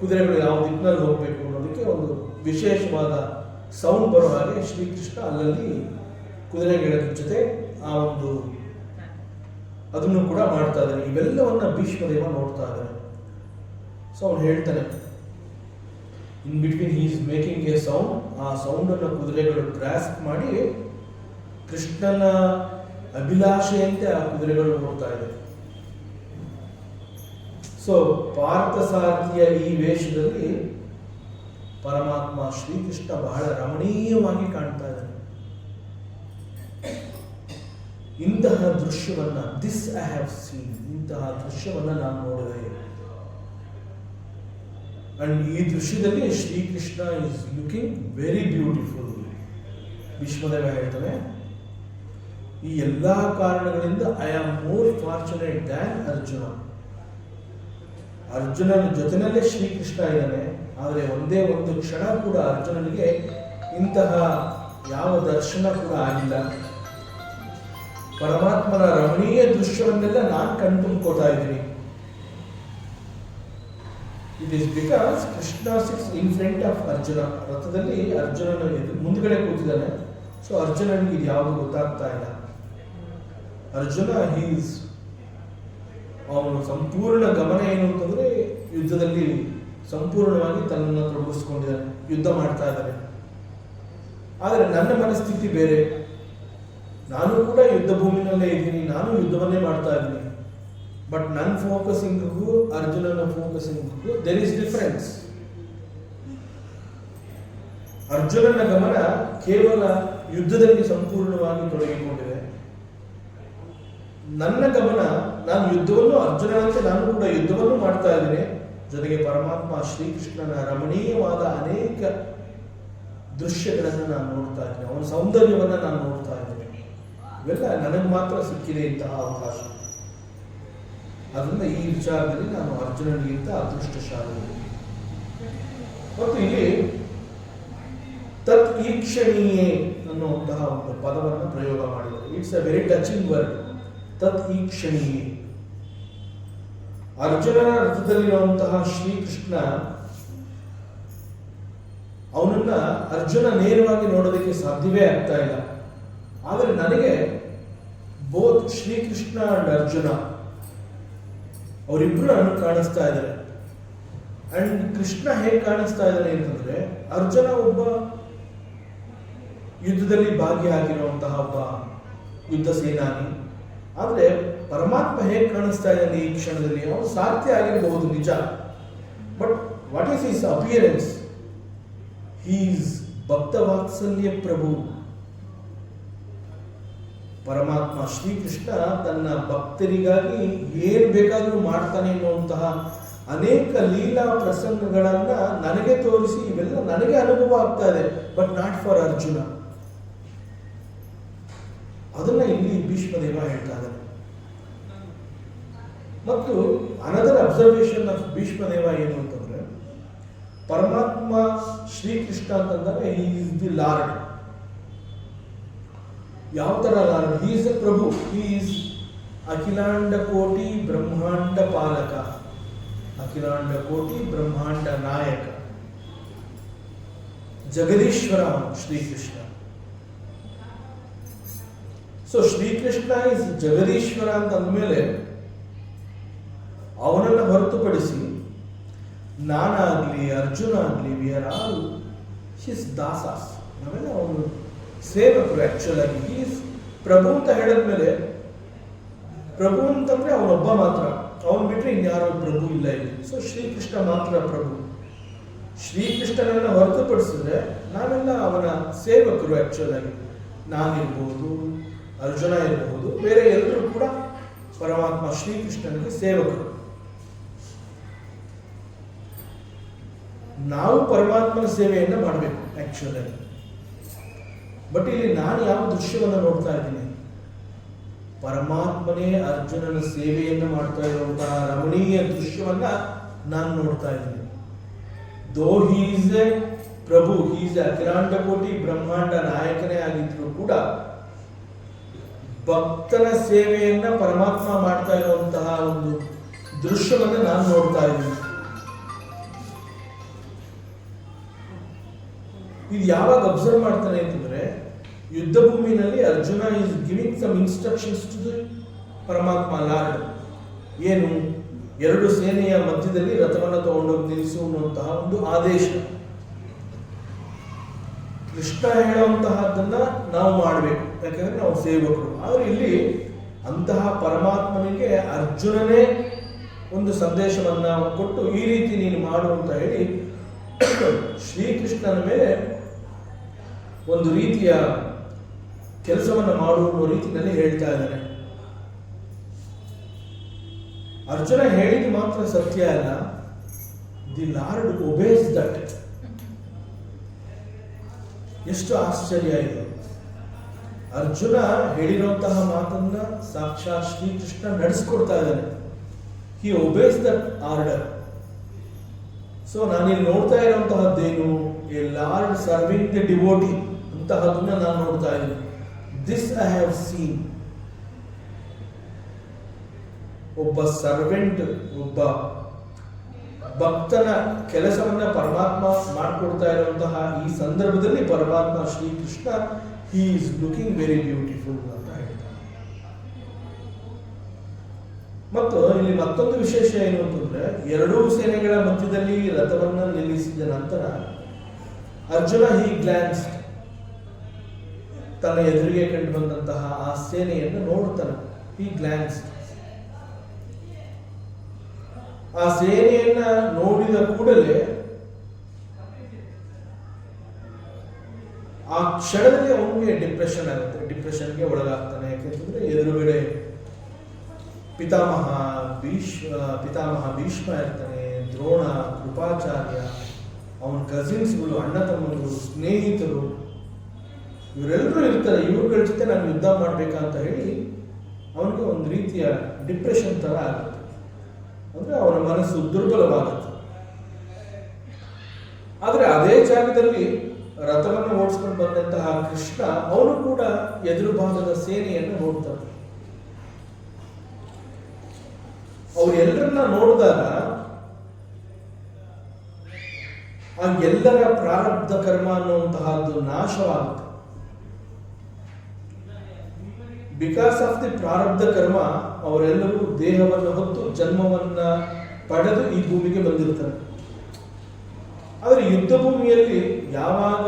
ಕುದುರೆಗಳು ಯಾವ ದಿಕ್ಕಿನಲ್ಲಿ ಹೋಗ್ಬೇಕು ಅನ್ನೋದಕ್ಕೆ ಒಂದು ವಿಶೇಷವಾದ ಸೌಂಡ್ ಬರೋ ಹಾಗೆ ಶ್ರೀಕೃಷ್ಣ ಅಲ್ಲಲ್ಲಿ ಕುದುರೆಗಳ ಜೊತೆ ಆ ಒಂದು ಅದನ್ನು ಕೂಡ ಮಾಡ್ತಾ ಇದ್ದಾನೆ. ಇವೆಲ್ಲವನ್ನ ಭೀಷ್ಮದೇವ ನೋಡ್ತಾ ಇದ್ದಾನೆ. ಸೊ ಅವನು ಹೇಳ್ತಾನೆ, in between he is making A sound, ಆ ಸೌಂಡ್ ಅನ್ನು ಕುದುರೆಗಳು ಗ್ರಾಸ್ಪ್ ಮಾಡಿ ಕೃಷ್ಣನ ಅಭಿಲಾಷೆಯಂತೆ ಆ ಕುದುರೆಗಳು ನೋಡ್ತಾ ಇದೆ. ಸೊ ಪಾರ್ಥಸಾರಥಿಯ ಈ ವೇಷದಲ್ಲಿ ಪರಮಾತ್ಮ ಶ್ರೀಕೃಷ್ಣ ಬಹಳ ರಮಣೀಯವಾಗಿ ಕಾಣ್ತಾ ಇದ್ದಾನೆ. ಇಂತಹ ದೃಶ್ಯವನ್ನ ದಿಸ್ ಐ ಹ್ಯಾವ್ ಸೀನ್, ಇಂತಹ ದೃಶ್ಯವನ್ನ ನಾನು ನೋಡಿದೆ. ಅಂಡ್ ಈ ದೃಶ್ಯದಲ್ಲಿ Shri Krishna is looking very beautiful. Bhishmadeva ಹೇಳ್ತಾನೆ, ಈ ಎಲ್ಲಾ ಕಾರಣಗಳಿಂದ I am more fortunate than Arjuna. ಅರ್ಜುನನ ಜೊತೆನಲ್ಲೇ ಶ್ರೀಕೃಷ್ಣ ಇದ್ದಾನೆ, ಆದರೆ ಒಂದೇ ಒಂದು ಕ್ಷಣ ಕೂಡ ಅರ್ಜುನನಿಗೆ ಇಂತಹ ಯಾವ ದರ್ಶನ ಕೂಡ ಆಗಿಲ್ಲ. ಪರಮಾತ್ಮನ ರಮಣೀಯ ದೃಶ್ಯವನ್ನೆಲ್ಲ ನಾನು ಕಣ್ತುಂಬ್ಕೋತಾ ಇದ್ದೀನಿ. It is because Krishna six in front of Arjuna. ರಥದಲ್ಲಿ ಅರ್ಜುನನ ಮುಂದ್ಗಡೆ ಕೂತಿದ್ದಾನೆ. ಸೊ ಅರ್ಜುನನಿಗೆ ಇದು ಯಾವುದು ಗೊತ್ತಾಗ್ತಾ ಇಲ್ಲ. ಅರ್ಜುನ ಹೀಸ್ ಅವನು ಸಂಪೂರ್ಣ ಗಮನ ಏನು ಅಂತಂದ್ರೆ ಯುದ್ಧದಲ್ಲಿ ಸಂಪೂರ್ಣವಾಗಿ ತನ್ನನ್ನು ತೊಡಗಿಸ್ಕೊಂಡಿದ್ದಾನೆ, ಯುದ್ಧ ಮಾಡ್ತಾ ಇದ್ದಾನೆ. ಆದರೆ ನನ್ನ ಮನಸ್ಥಿತಿ ಬೇರೆ. ನಾನು ಕೂಡ ಯುದ್ಧ ಭೂಮಿನಲ್ಲೇ ಇದ್ದೀನಿ, ನಾನು ಯುದ್ಧವನ್ನೇ ಮಾಡ್ತಾ ಇದ್ದೀನಿ. ಬಟ್ ನನ್ನ ಫೋಕಸಿಂಗ್ಗೂ ಅರ್ಜುನನ ಫೋಕಸಿಂಗ್ಗೂ ದೇರ್ ಇಸ್ ಡಿಫರೆನ್ಸ್. ಅರ್ಜುನನ ಗಮನ ಕೇವಲ ಯುದ್ಧದಲ್ಲಿ ಸಂಪೂರ್ಣವಾಗಿ ತೊಡಗಿಕೊಂಡಿದೆ. ನನ್ನ ಗಮನ, ನಾನು ಯುದ್ಧವನ್ನು ಅರ್ಜುನನಂತೆ ನಾನು ಕೂಡ ಯುದ್ಧವನ್ನು ಮಾಡ್ತಾ ಇದ್ದೇನೆ. ಜೊತೆಗೆ ಪರಮಾತ್ಮ ಶ್ರೀಕೃಷ್ಣನ ರಮಣೀಯವಾದ ಅನೇಕ ದೃಶ್ಯಗಳನ್ನು ನಾನು ನೋಡ್ತಾ ಇದ್ದೇನೆ, ಅವನ ಸೌಂದರ್ಯವನ್ನು ನಾನು ನೋಡ್ತಾ ಇದ್ದೇನೆ. ಇವೆಲ್ಲ ನನಗೆ ಮಾತ್ರ ಸಿಕ್ಕಿದೆ ಇಂತಹ ಅವಕಾಶ. ಅದರಿಂದ ಈ ವಿಚಾರದಲ್ಲಿ ನಾನು ಅರ್ಜುನನಿಗಿಂತ ಅದೃಷ್ಟಶಾಲಿ. ಮತ್ತು ಇಲ್ಲಿ ತತ್ ಈಕ್ಷಣೀಯೇ ಅನ್ನುವಂತಹ ಒಂದು ಪದವನ್ನು ಪ್ರಯೋಗ ಮಾಡಿದ್ದಾರೆ. It's a very touching word, ತತ್ ಈಕ್ಷಣೀಯೇ. ಅರ್ಜುನನ ರಥದಲ್ಲಿರುವಂತಹ ಶ್ರೀಕೃಷ್ಣ, ಅವನನ್ನ ಅರ್ಜುನ ನೇರವಾಗಿ ನೋಡೋದಕ್ಕೆ ಸಾಧ್ಯವೇ ಆಗ್ತಾ ಇಲ್ಲ. ಆದರೆ ನನಗೆ ಬೋತ್ ಶ್ರೀಕೃಷ್ಣ ಅಂಡ್ ಅರ್ಜುನ ಅವರಿಬ್ರು ನನಗೆ ಕಾಣಿಸ್ತಾ ಇದ್ದಾರೆ. ಅಂಡ್ ಕೃಷ್ಣ ಹೇಗೆ ಕಾಣಿಸ್ತಾ ಇದ್ದಾನೆ ಅಂತಂದ್ರೆ, ಅರ್ಜುನ ಒಬ್ಬ ಯುದ್ಧದಲ್ಲಿ ಭಾಗಿಯಾಗಿರುವಂತಹ ಒಬ್ಬ ಯುದ್ಧ ಸೇನಾನಿ. ಆದರೆ ಪರಮಾತ್ಮ ಹೇಗೆ ಕಾಣಿಸ್ತಾ ಇದ್ದಾನೆ ಈ ಕ್ಷಣದಲ್ಲಿ, ಅವನು ಸಾರ್ಥಿ ಆಗಿರಬಹುದು ನಿಜ, but what is his appearance? He is ಭಕ್ತವಾತ್ಸಲ್ಯ ಪ್ರಭು. ಪರಮಾತ್ಮ ಶ್ರೀಕೃಷ್ಣ ತನ್ನ ಭಕ್ತರಿಗಾಗಿ ಏನು ಬೇಕಾದರೂ ಮಾಡ್ತಾನೆ ಎನ್ನುವಂತಹ ಅನೇಕ ಲೀಲಾ ಪ್ರಸಂಗಗಳನ್ನ ನನಗೆ ತೋರಿಸಿ ಇವೆಲ್ಲ ನನಗೆ ಅನುಭವ ಆಗ್ತಾ ಇದೆ, ಬಟ್ ನಾಟ್ ಫಾರ್ ಅರ್ಜುನ. ಅದನ್ನ ಇಲ್ಲಿ ಭೀಷ್ಮದೇವ ಹೇಳ್ತಾ ಇದ್ದಾರೆ. ಮತ್ತು ಅನದರ್ ಅಬ್ಸರ್ವೇಷನ್ ಆಫ್ ಭೀಷ್ಮದೇವ ಏನು ಅಂತಂದ್ರೆ, ಪರಮಾತ್ಮ ಶ್ರೀಕೃಷ್ಣ ಅಂತಂದ್ರೆ ಹಿ ಈಸ್ ದಿ ಲಾರ್ಡ್. ಯಾವ ತರ ಲಾರ್ಡ್? ಹಿ ಈಸ್ ದ ಪ್ರಭು. ಹಿ ಈಸ್ ಅಖಿಲಾಂಡ ಕೋಟಿ ಬ್ರಹ್ಮಾಂಡ ಪಾಲಕ, ಅಖಿಲಾಂಡ ಕೋಟಿ ಬ್ರಹ್ಮಾಂಡ ನಾಯಕ, ಜಗದೀಶ್ವರ ಶ್ರೀಕೃಷ್ಣ. ಸೊ ಶ್ರೀಕೃಷ್ಣ ಇಸ್ ಜಗದೀಶ್ವರ ಅಂತ ಅಂದಮೇಲೆ ಅವನನ್ನು ಹೊರತುಪಡಿಸಿ ನಾನಾಗ್ಲಿ ಅರ್ಜುನ ಆಗಲಿ, ವಿ ಆರ್ ಆಲ್ ಹಿಸ್ ದಾಸಾಸ್. ನಾವೆಲ್ಲ ಅವನು ಸೇವಕರು. ಆಕ್ಚುಲ್ ಆಗಿ ಈಸ್ ಪ್ರಭು ಅಂತ ಹೇಳಿದ್ಮೇಲೆ, ಪ್ರಭು ಅಂತಂದ್ರೆ ಅವನೊಬ್ಬ ಮಾತ್ರ, ಅವನು ಬಿಟ್ಟರೆ ಇನ್ಯಾರೋ ಪ್ರಭು ಇಲ್ಲ ಇಲ್ಲಿ. ಸೊ ಶ್ರೀಕೃಷ್ಣ ಮಾತ್ರ ಪ್ರಭು. ಶ್ರೀಕೃಷ್ಣನನ್ನ ಹೊರತುಪಡಿಸಿದ್ರೆ ನಾವೆಲ್ಲ ಅವನ ಸೇವಕರು. ಆಕ್ಚುಲ್ ಆಗಿ ನಾನಿರ್ಬೋದು, ಅರ್ಜುನ ಇರಬಹುದು, ಬೇರೆ ಎಲ್ಲರೂ ಕೂಡ ಪರಮಾತ್ಮ ಶ್ರೀಕೃಷ್ಣನಿಗೆ ಸೇವಕರು. ನಾವು ಪರಮಾತ್ಮನ ಸೇವೆಯನ್ನು ಮಾಡಬೇಕು ಆಕ್ಚುಲ್ ಆಗಿ. ಬಟ್ ಇಲ್ಲಿ ನಾನು ಯಾವ ದೃಶ್ಯವನ್ನು ನೋಡ್ತಾ ಇದ್ದೀನಿ? ಪರಮಾತ್ಮನೇ ಅರ್ಜುನನ ಸೇವೆಯನ್ನು ಮಾಡ್ತಾ ಇರುವಂತಹ ರಮಣೀಯ ದೃಶ್ಯವನ್ನ ನಾನು ನೋಡ್ತಾ ಇದ್ದೀನಿ. ದೋ ಹಿ ಈಸ್ ಎ ಪ್ರಭು, ಹಿ ಈಸ್ ಅಖಿಲಾಂಡ ಕೋಟಿ ಬ್ರಹ್ಮಾಂಡ ನಾಯಕನೇ ಆಗಿದ್ರು ಕೂಡ ಭಕ್ತನ ಸೇವೆಯನ್ನ ಪರಮಾತ್ಮ ಮಾಡ್ತಾ ಇರುವಂತಹ ಒಂದು ದೃಶ್ಯವನ್ನ ನಾನು ನೋಡ್ತಾ ಇದ್ದೀನಿ. ಇದು ಯಾವಾಗ ಅಬ್ಸರ್ವ್ ಮಾಡ್ತಾನೆ ಅಂತಂದ್ರೆ, ಯುದ್ಧ ಭೂಮಿನಲ್ಲಿ Arjuna is giving some instructions to the Paramatma lord. ಏನು? ಎರಡು ಸೇನೆಯ ಮಧ್ಯದಲ್ಲಿ ರಥವನ್ನು ತಗೊಂಡೋಗಿ ನಿಲ್ಲಿಸು ಅನ್ನುವಂತಹ ಒಂದು ಆದೇಶ. ಕೃಷ್ಣ ಹೇಳುವಂತಹದ್ದನ್ನ ನಾವು ಮಾಡಬೇಕು, ಯಾಕಂದ್ರೆ ನಾವು ಸೇವಕರು. ಆದರೆ ಇಲ್ಲಿ ಅಂತಹ ಪರಮಾತ್ಮನಿಗೆ ಅರ್ಜುನನೇ ಒಂದು ಸಂದೇಶವನ್ನ ಕೊಟ್ಟು ಈ ರೀತಿ ನೀನು ಮಾಡು ಅಂತ ಹೇಳಿ ಶ್ರೀಕೃಷ್ಣನ ಮೇಲೆ ಒಂದು ರೀತಿಯ ಕೆಲಸವನ್ನು ಮಾಡುವ ರೀತಿಯಲ್ಲಿ ಹೇಳ್ತಾ ಇದ್ದಾನೆ. ಅರ್ಜುನ ಹೇಳಿದ ಮಾತ್ರ ಸತ್ಯ ಅಲ್ಲ, ದಿ ಲಾರ್ಡ್ ಒಬೇಸ್ ದಟ್. ಎಷ್ಟು ಆಶ್ಚರ್ಯ ಇದು! ಅರ್ಜುನ ಹೇಳಿರುವಂತಹ ಮಾತನ್ನ ಸಾಕ್ಷಾತ್ ಶ್ರೀಕೃಷ್ಣ ನಡೆಸ್ಕೊಡ್ತಾ ಇದ್ದಾನೆ. He obeys that order. So ನಾನಿಲ್ಲಿ ನೋಡ್ತಾ ಇರುವಂತಹದ್ದೇನು? A lord serving the devotee ಅಂತಹದನ್ನ ನಾನು ನೋಡ್ತಾ ಇದ್ದೀನಿ. This I have seen. ಒಬ್ಬ ಸರ್ವೆಂಟ್, ಒಬ್ಬ ಭಕ್ತನ ಕೆಲಸವನ್ನ ಪರಮಾತ್ಮ ಮಾಡಿಕೊಡ್ತಾ ಇರುವಂತಹ ಈ ಸಂದರ್ಭದಲ್ಲಿ ಪರಮಾತ್ಮ Shri Krishna he is looking very beautiful ಅಂತ ಹೇಳ್ತಾರೆ. ಮತ್ತು ಇಲ್ಲಿ ಮತ್ತೊಂದು ವಿಶೇಷ ಏನು ಅಂತಂದ್ರೆ, ಎರಡೂ ಸೇನೆಗಳ ಮಧ್ಯದಲ್ಲಿ ರಥವನ್ನು ನಿಲ್ಲಿಸಿದ ನಂತರ ಅರ್ಜುನ ಹಿ ಗ್ಲಾನ್ಸ್, ತನ್ನ ಎದುರಿಗೆ ಕಂಡು ಬಂದಂತಹ ಆ ಸೇನೆಯನ್ನು ನೋಡ್ತಾನೆ. ಹಿ ಗ್ಲಾನ್ಸ್. ಆ ಸೇನೆಯನ್ನ ನೋಡಿದ ಕೂಡಲೇ ಆ ಕ್ಷಣದಲ್ಲಿ ಅವನಿಗೆ ಡಿಪ್ರೆಷನ್ ಆಗುತ್ತೆ, ಡಿಪ್ರೆಷನ್ಗೆ ಒಳಗಾಗ್ತಾನೆ. ಯಾಕೆಂತಂದ್ರೆ ಎದುರುಗಡೆ ಪಿತಾಮಹ ಭೀಷ್ಮ ಇರ್ತಾನೆ, ದ್ರೋಣ, ಕೃಪಾಚಾರ್ಯ, ಅವನ ಕಸಿನ್ಸ್ಗಳು, ಅಣ್ಣ ತಮ್ಮಂದರು, ಸ್ನೇಹಿತರು, ಇವರೆಲ್ಲರೂ ಇರ್ತಾರೆ. ಇವ್ರುಗಳ ಜೊತೆ ನಾನು ಯುದ್ಧ ಮಾಡ್ಬೇಕಂತ ಹೇಳಿ ಅವನಿಗೆ ಒಂದು ರೀತಿಯ ಡಿಪ್ರೆಷನ್ ತರ ಆಗುತ್ತೆ. ಅಂದ್ರೆ ಅವನ ಮನಸ್ಸು ದುರ್ಬಲವಾಗುತ್ತೆ. ಆದ್ರೆ ಅದೇ ಜಾಗದಲ್ಲಿ ರಥವನ್ನು ಓಡಿಸ್ಕೊಂಡು ಬಂದಂತಹ ಕೃಷ್ಣ ಅವನು ಕೂಡ ಎದುರು ಭಾಗದ ಸೇನೆಯನ್ನು ನೋಡ್ತಾನೆ. ಅವರೆಲ್ಲರನ್ನ ನೋಡಿದಾಗ ಆ ಎಲ್ಲರ ಪ್ರಾರಬ್ಧ ಕರ್ಮ ಅನ್ನುವಂತಹದ್ದು ನಾಶವಾಗುತ್ತೆ. ಬಿಕಾಸ್ ಆಫ್ ದಿ ಪ್ರಾರಬ್ಧ ಕರ್ಮ ಅವರೆಲ್ಲರೂ ದೇಹವನ್ನು ಹೊತ್ತು ಜನ್ಮವನ್ನ ಪಡೆದು ಈ ಭೂಮಿಗೆ ಬಂದಿರ್ತಾರೆ. ಆದರೆ ಯುದ್ಧ ಭೂಮಿಯಲ್ಲಿ ಯಾವಾಗ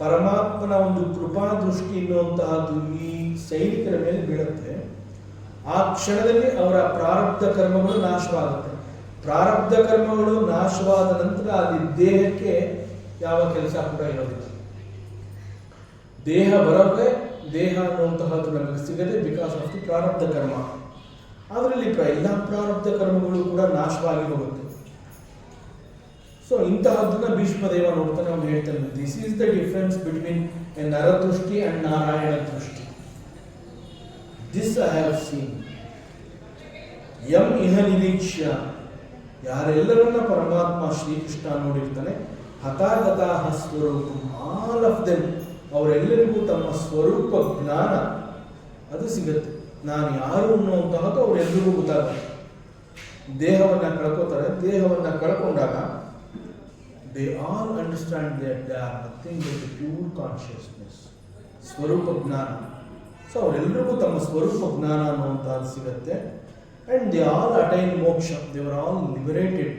ಪರಮಾತ್ಮನ ಒಂದು ಕೃಪಾ ದೃಷ್ಟಿ ಎನ್ನುವಂತಹದ್ದು ಈ ಸೈನಿಕರ ಮೇಲೆ ಬೀಳುತ್ತೆ, ಆ ಕ್ಷಣದಲ್ಲಿ ಅವರ ಪ್ರಾರಬ್ಧ ಕರ್ಮಗಳು ನಾಶವಾಗುತ್ತೆ. ಪ್ರಾರಬ್ಧ ಕರ್ಮಗಳು ನಾಶವಾದ ನಂತರ ಅಲ್ಲಿ ದೇಹಕ್ಕೆ ಯಾವ ಕೆಲಸ ಕೂಡ ಇರೋದಿಲ್ಲ. ದೇಹ ಬರೋಕೆ ದೇಹ ಅನ್ನುವಂತಹದ್ದು ನಮಗೆ ಸಿಗದೆ ಬಿಕಾಸ್ ಆಫ್ ದಿ ಪ್ರಾರಬ್ಧ ಕರ್ಮ. ಅದರಲ್ಲಿ ಎಲ್ಲ ಪ್ರಾರಬ್ಧ ಕರ್ಮಗಳು ಕೂಡ ನಾಶವಾಗಿ ಹೋಗುತ್ತೆ. ಸೊ ಇಂತಹದ್ದನ್ನ ಭೀಷ್ಮದೇವ ನೋಡ್ತಾನೆ. ಅವನು ಹೇಳ್ತಾನೆ, this is the difference between a ನರದೃಷ್ಟಿ ಅಂಡ್ ನಾರಾಯಣ ದೃಷ್ಟಿ. This I have seen. ಯಂ ಇಹ ನಿರೀಕ್ಷ್ಯ, ಯಾರೆಲ್ಲರನ್ನ ಪರಮಾತ್ಮ ಶ್ರೀಕೃಷ್ಣ ನೋಡಿರ್ತಾನೆ, ಹತಾಗತಾಹ ಸ್ವರೂಪ, ಆಲ್ ಆಫ್ ದೆಮ್, ಅವರೆಲ್ಲರಿಗೂ ತಮ್ಮ ಸ್ವರೂಪ ಜ್ಞಾನ ಅದು ಸಿಗುತ್ತೆ. ನಾನು ಯಾರು ಅನ್ನುವಂತಹದ್ದು ಅವರೆಲ್ಲರಿಗೂ ಗೊತ್ತಾಗುತ್ತೆ. ದೇಹವನ್ನ ಕಳ್ಕೋತಾರೆ. ದೇಹವನ್ನ ಕಳ್ಕೊಂಡಾಗ they all understand that they are nothing but the pure consciousness, ಸ್ವರೂಪ ಜ್ಞಾನ. ಸೊ ಅವರೆಲ್ಲರಿಗೂ ತಮ್ಮ ಸ್ವರೂಪ ಜ್ಞಾನ ಅನ್ನುವಂತಹದ್ದು ಸಿಗುತ್ತೆ. and they all attain moksha, they were all liberated.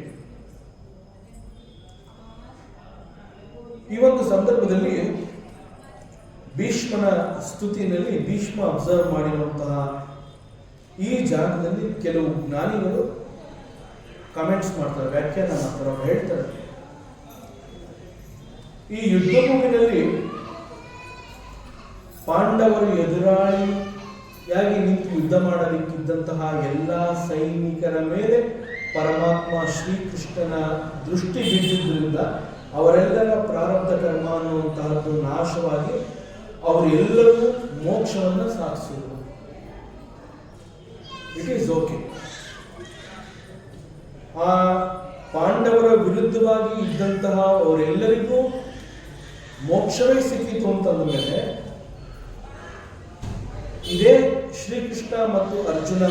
ಈ ಒಂದು ಸಂದರ್ಭದಲ್ಲಿ ಭೀಷ್ಮನ ಸ್ತುತಿನಲ್ಲಿ ಭೀಷ್ಮ ಅಬ್ಸರ್ವ್ ಮಾಡಿರುವಂತಹ ಈ ಜಾಗದಲ್ಲಿ ಕೆಲವು ಜ್ಞಾನಿಗಳು ಕಮೆಂಟ್ಸ್ ಮಾಡ್ತಾರೆ, ವ್ಯಾಖ್ಯಾನ ಮಾಡ್ತಾರೆ. ಅವರು ಹೇಳ್ತಾರೆ, ಈ ಯುದ್ಧ ಭೂಮಿನಲ್ಲಿ ಪಾಂಡವರು ಎದುರಾಳಿಯಾಗಿ ನಿಂತು ಯುದ್ಧ ಮಾಡಲಿಕ್ಕಿದ್ದಂತಹ ಎಲ್ಲ ಸೈನಿಕರ ಮೇಲೆ ಪರಮಾತ್ಮ ಶ್ರೀಕೃಷ್ಣನ ದೃಷ್ಟಿ ಬಿದ್ದಿದ್ದರಿಂದ ಅವರೆಲ್ಲರ ಪ್ರಾರಬ್ಧ ಕರ್ಮ ಅನ್ನುವಂತಹದ್ದು ನಾಶವಾಗಿ ಅವರೆಲ್ಲರೂ ಮೋಕ್ಷವನ್ನು ಸಾಧಿಸಿದರು. It is okay. ಆ ಪಾಂಡವರ ವಿರುದ್ಧವಾಗಿ ಇದ್ದಂತಹ ಅವರೆಲ್ಲರಿಗೂ ಮೋಕ್ಷವೇ ಸಿಕ್ಕಿತು ಅಂತಂದ ಮೇಲೆ ಇದೇ ಶ್ರೀಕೃಷ್ಣ ಮತ್ತು ಅರ್ಜುನ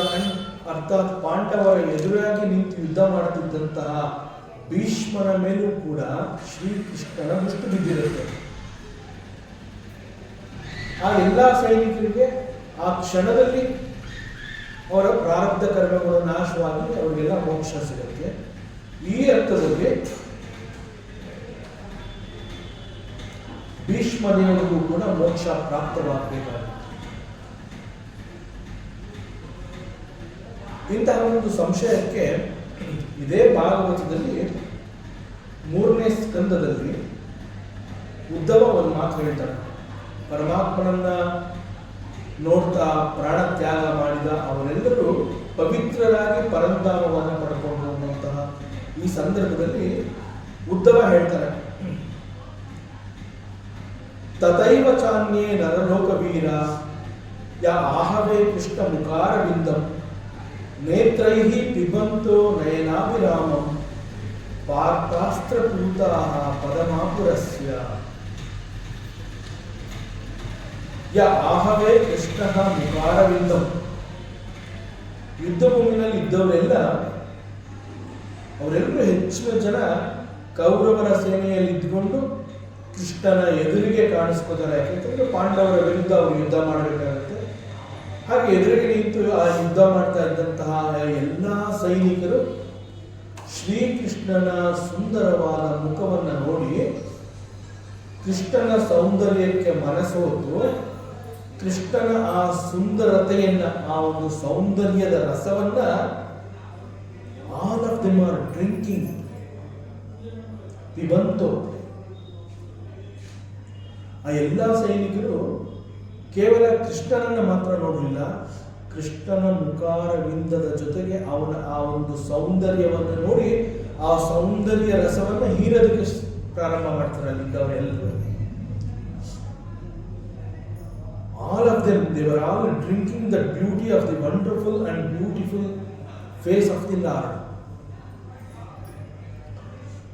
ಅರ್ಥಾತ್ ಪಾಂಡವರ ಎದುರಾಗಿ ನಿಂತು ಯುದ್ಧ ಮಾಡುತ್ತಿದ್ದಂತಹ ಭೀಷ್ಮನ ಮೇಲೂ ಕೂಡ ಶ್ರೀಕೃಷ್ಣನ ದೃಷ್ಟಿ ಬಿದ್ದಿರುತ್ತೆ. ಆ ಎಲ್ಲ ಸೈನಿಕರಿಗೆ ಆ ಕ್ಷಣದಲ್ಲಿ ಅವರ ಪ್ರಾರಬ್ಧ ಕರ್ಮಗಳು ನಾಶವಾಗಿ ಅವರಿಗೆಲ್ಲ ಮೋಕ್ಷ ಸಿಗುತ್ತೆ. ಈ ಅರ್ಥದಲ್ಲಿ ಭೀಷ್ಮನಿಗೂ ಕೂಡ ಮೋಕ್ಷ ಪ್ರಾಪ್ತವಾಗಬೇಕಾಗಿದೆ. ಇಂತಹ ಒಂದು ಸಂಶಯಕ್ಕೆ ಇದೇ ಭಾಗವತದಲ್ಲಿ 3ನೇ ಸ್ಕಂದದಲ್ಲಿ ಉದ್ಧವ ಒಂದು ಮಾತು ಹೇಳ್ತಾರೆ. ಪರಮಾತ್ಮನನ್ನ ನೋಡ್ತಾ ಪ್ರಾಣ ತ್ಯಾಗ ಮಾಡಿದ ಅವರೆಲ್ಲರೂ ಪವಿತ್ರರಾಗಿ ಪರಂಧಾಮವನ್ನು ಪಡ್ಕೊಂಡು ಅನ್ನುವಂತಹ ಈ ಸಂದರ್ಭದಲ್ಲಿ ಉದ್ಧವ ಹೇಳ್ತಾರೆ, ತಥೈವ ಚಾನ್ಯೇ ನರಲೋಕವೀರ ಯಾ ಆಹವೇ ಕೃಷ್ಣ ಮುಖಾರವಿಂದಂ ನೇತ್ರೈಹಿ ಪಿಬಂತೋ ನಯನಾಭಿರಾಮಂ ಪಾರ್ಥಾಸ್ತ್ರಪೂತಾಃ ಪದಮಾಪುರಸ್ಯ ಯ ಆಹವೇ ಕೃಷ್ಣ ಮುಖಾರವಿಂದಂ. ಯುದ್ಧ ಭೂಮಿನಲ್ಲಿ ಇದ್ದವರೆಲ್ಲ ಅವರೆಲ್ಲರೂ ಹೆಚ್ಚಿನ ಜನ ಕೌರವರ ಸೇನೆಯಲ್ಲಿ ಇದ್ದುಕೊಂಡು ಕೃಷ್ಣನ ಎದುರಿಗೆ ಕಾಣಿಸ್ಕೋತಾರೆ. ಯಾಕೆಂತಂದ್ರೆ ಪಾಂಡವರ ವಿರುದ್ಧ ಅವರು ಯುದ್ಧ ಮಾಡಬೇಕಾಗುತ್ತೆ. ಹಾಗೆ ಎದುರಿಗೆ ನಿಂತು ಆ ಯುದ್ಧ ಮಾಡ್ತಾ ಇದ್ದಂತಹ ಎಲ್ಲ ಸೈನಿಕರು ಶ್ರೀಕೃಷ್ಣನ ಸುಂದರವಾದ ಮುಖವನ್ನು ನೋಡಿ ಕೃಷ್ಣನ ಸೌಂದರ್ಯಕ್ಕೆ ಮನಸೋತು ಕೃಷ್ಣನ ಆ ಸುಂದರತೆಯನ್ನ, ಆ ಒಂದು ಸೌಂದರ್ಯದ ರಸವನ್ನ all of them are drinking ಪಿಬಂತೋ. ಆ ಎಲ್ಲ ಸೈನಿಕರು ಕೇವಲ ಕೃಷ್ಣನನ್ನು ಮಾತ್ರ ನೋಡಲಿಲ್ಲ, ಕೃಷ್ಣನ ಮುಖಾರವಿಂದದ ಜೊತೆಗೆ ಅವನ ಆ ಒಂದು ಸೌಂದರ್ಯವನ್ನು ನೋಡಿ ಆ ಸೌಂದರ್ಯ ರಸವನ್ನು ಹೀರೋದಕ್ಕೆ ಪ್ರಾರಂಭ ಮಾಡ್ತಾರೆ ಅಲ್ಲಿದ್ದವರೆಲ್ಲರೂ. All of them, they were all drinking the beauty of the wonderful and beautiful face of the Lord.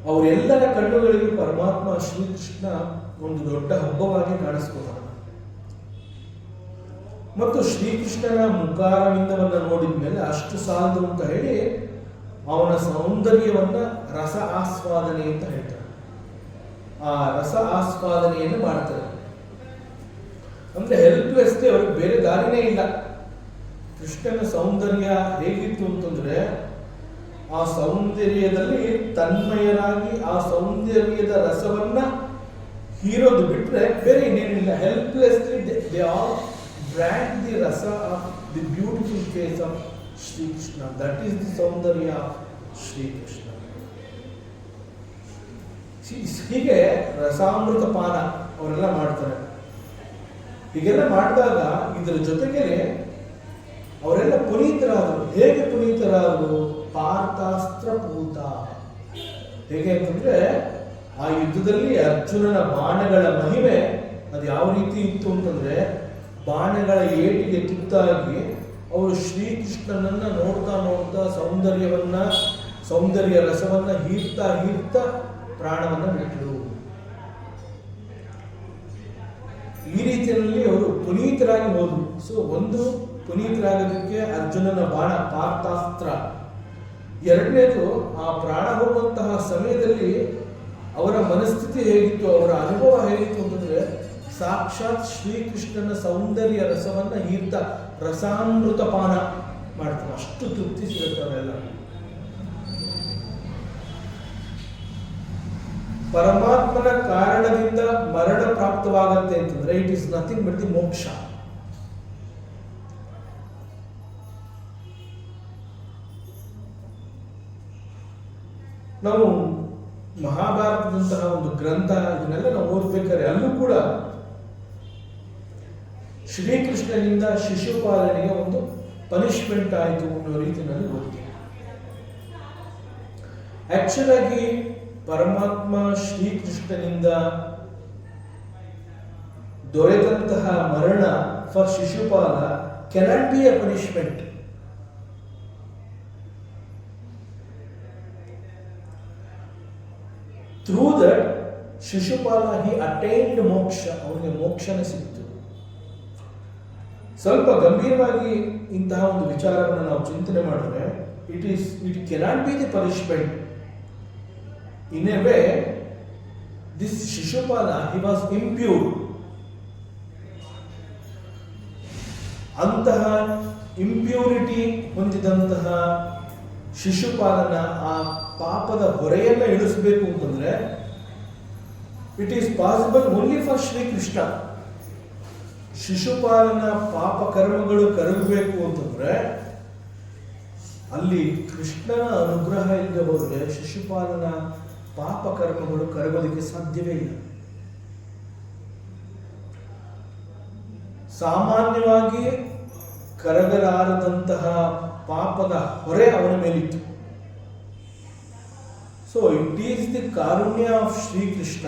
ಅವರೆಲ್ಲರ ಕಣ್ಣುಗಳಿಗೆ ಪರಮಾತ್ಮ ಶ್ರೀಕೃಷ್ಣ ಒಂದು ದೊಡ್ಡ ಹಬ್ಬವಾಗಿ ಕಾಣಿಸ್ಕೊತಾನೆ. ಮತ್ತು ಶ್ರೀಕೃಷ್ಣನ ಮುಖಾರವಿಂದವನ್ನು ನೋಡಿದ ಮೇಲೆ ಅಷ್ಟು ಸಾಲದು ಅಂತ ಹೇಳಿ ಅವನ ಸೌಂದರ್ಯವನ್ನ ರಸ ಆಸ್ವಾದನೆ ಅಂತ ಹೇಳ್ತಾರೆ. ಆ ರಸ ಆಸ್ವಾದನೆಯನ್ನು ಮಾಡ್ತಾರೆ. ಅಂದ್ರೆ ಹೆಲ್ಪ್ಲೆಸ್ಗೆ ಅವ್ರಿಗೆ ಬೇರೆ ದಾರಿನೇ ಇಲ್ಲ. ಕೃಷ್ಣನ ಸೌಂದರ್ಯ ಹೇಗಿತ್ತು ಅಂತಂದ್ರೆ ಆ ಸೌಂದರ್ಯದಲ್ಲಿ ತನ್ಮಯರಾಗಿ ಆ ಸೌಂದರ್ಯದ ರಸವನ್ನ ಹೀರೋದು ಬಿಟ್ರೆ ಬೇರೆ ಇನ್ನೇನಿಲ್ಲ. Helplessly they all drank the rasa of the beautiful face of Shri Krishna. That is the saundarya of Shri Krishna. ಹೀಗೆ ರಸಾಮೃತ ಪಾನ ಅವರೆಲ್ಲ ಮಾಡ್ತಾರೆ. ಹೀಗೆಲ್ಲ ಮಾಡಿದಾಗ ಇದರ ಜೊತೆಗೆ ಅವರೆಲ್ಲ ಪುನೀತರಾದರು. ಹೇಗೆ ಪುನೀತರಾದರು? ಪಾರ್ಥಾಸ್ತ್ರ ಪೂತ. ಹೇಗೆ ಅಂತಂದ್ರೆ ಆ ಯುದ್ಧದಲ್ಲಿ ಅರ್ಜುನನ ಬಾಣಗಳ ಮಹಿಮೆ ಅದು ಯಾವ ರೀತಿ ಇತ್ತು ಅಂತಂದ್ರೆ ಬಾಣಗಳ ಏಟಿಗೆ ತುತ್ತಾಗಿ ಅವರು ಶ್ರೀಕೃಷ್ಣನನ್ನ ನೋಡ್ತಾ ನೋಡ್ತಾ ಸೌಂದರ್ಯ ರಸವನ್ನ ಹೀರ್ತಾ ಪ್ರಾಣವನ್ನ ಬಿಟ್ಟರು. ಈ ರೀತಿಯಲ್ಲಿ ಅವರು ಪುನೀತರಾಗಿ ಹೋದ್ರು. ಸೊ ಒಂದು ಪುನೀತರಾಗೋದಕ್ಕೆ ಅರ್ಜುನನ ಬಾಣ ಪಾರ್ಥಾಸ್ತ್ರ. ಎರಡನೇದು ಆ ಪ್ರಾಣ ಹೋಗುವಂತಹ ಸಮಯದಲ್ಲಿ ಅವರ ಮನಸ್ಥಿತಿ ಹೇಗಿತ್ತು, ಅವರ ಅನುಭವ ಹೇಗಿತ್ತು ಅಂತಂದ್ರೆ ಸಾಕ್ಷಾತ್ ಶ್ರೀಕೃಷ್ಣನ ಸೌಂದರ್ಯ ರಸವನ್ನ ಹೀರ್ತ ರಸಾಮೃತ ಪಾನ ಮಾಡ್ತಾರೆ. ಅಷ್ಟು ತೃಪ್ತಿ ಸಿಗುತ್ತೆ ಅವರೆಲ್ಲ. ಪರಮಾತ್ಮನ ಕಾರಣದಿಂದ ಮರಣ ಪ್ರಾಪ್ತವಾಗತ್ತೆ ಅಂತಂದ್ರೆ it is nothing but the ಮೋಕ್ಷ. ನಾವು ಮಹಾಭಾರತದಂತಹ ಒಂದು ಗ್ರಂಥ ಇದನ್ನೆಲ್ಲ ನಾವು ಓದ್ಬೇಕಾದ್ರೆ ಅಲ್ಲೂ ಕೂಡ ಶ್ರೀಕೃಷ್ಣನಿಂದ ಶಿಶುಪಾಲನೆಗೆ ಒಂದು ಪನಿಷ್ಮೆಂಟ್ ಆಯಿತು ಅನ್ನೋ ರೀತಿಯಲ್ಲಿ ಓದ್ತೀವಿ. ಆಕ್ಚುಲ್ ಆಗಿ ಪರಮಾತ್ಮ ಶ್ರೀಕೃಷ್ಣನಿಂದ ದೊರೆತಂತಹ ಮರಣ for Shishupala cannot be A punishment. Through that Shishupala he attained ಮೋಕ್ಷ, ಅವನಿಗೆ ಮೋಕ್ಷನೇ ಸಿಕ್ತು. ಸ್ವಲ್ಪ ಗಂಭೀರವಾಗಿ ಇಂತಹ ಒಂದು ವಿಚಾರವನ್ನು ನಾವು ಚಿಂತನೆ ಮಾಡಿದ್ರೆ it cannot be the punishment. In a way this Shishupala he was impure. ಅಂತಹ ಇಂಪ್ಯೂರಿಟಿ ಹೊಂದಿದಂತಹ ಶಿಶುಪಾಲನ ಆ ಪಾಪದ ಹೊರೆಯನ್ನ ಇಳಿಸಬೇಕು ಅಂತಂದ್ರೆ it is possible only for Shri Krishna. ಶಿಶುಪಾಲನ ಪಾಪ ಕರ್ಮಗಳು ಕರಗಬೇಕು ಅಂತಂದ್ರೆ ಅಲ್ಲಿ ಕೃಷ್ಣನ ಅನುಗ್ರಹ ಇಲ್ಲದೆ ಹೋದ್ರೆ ಶಿಶುಪಾಲನ ಪಾಪ ಕರ್ಮಗಳು ಕರಗೋದಕ್ಕೆ ಸಾಧ್ಯವೇ ಇಲ್ಲ. ಸಾಮಾನ್ಯವಾಗಿ ಕರಗಲಾರದಂತಹ ಪಾಪದ ಹೊರೆ ಅವನ ಮೇಲಿತ್ತು. So it is the Karunya of Shri Krishna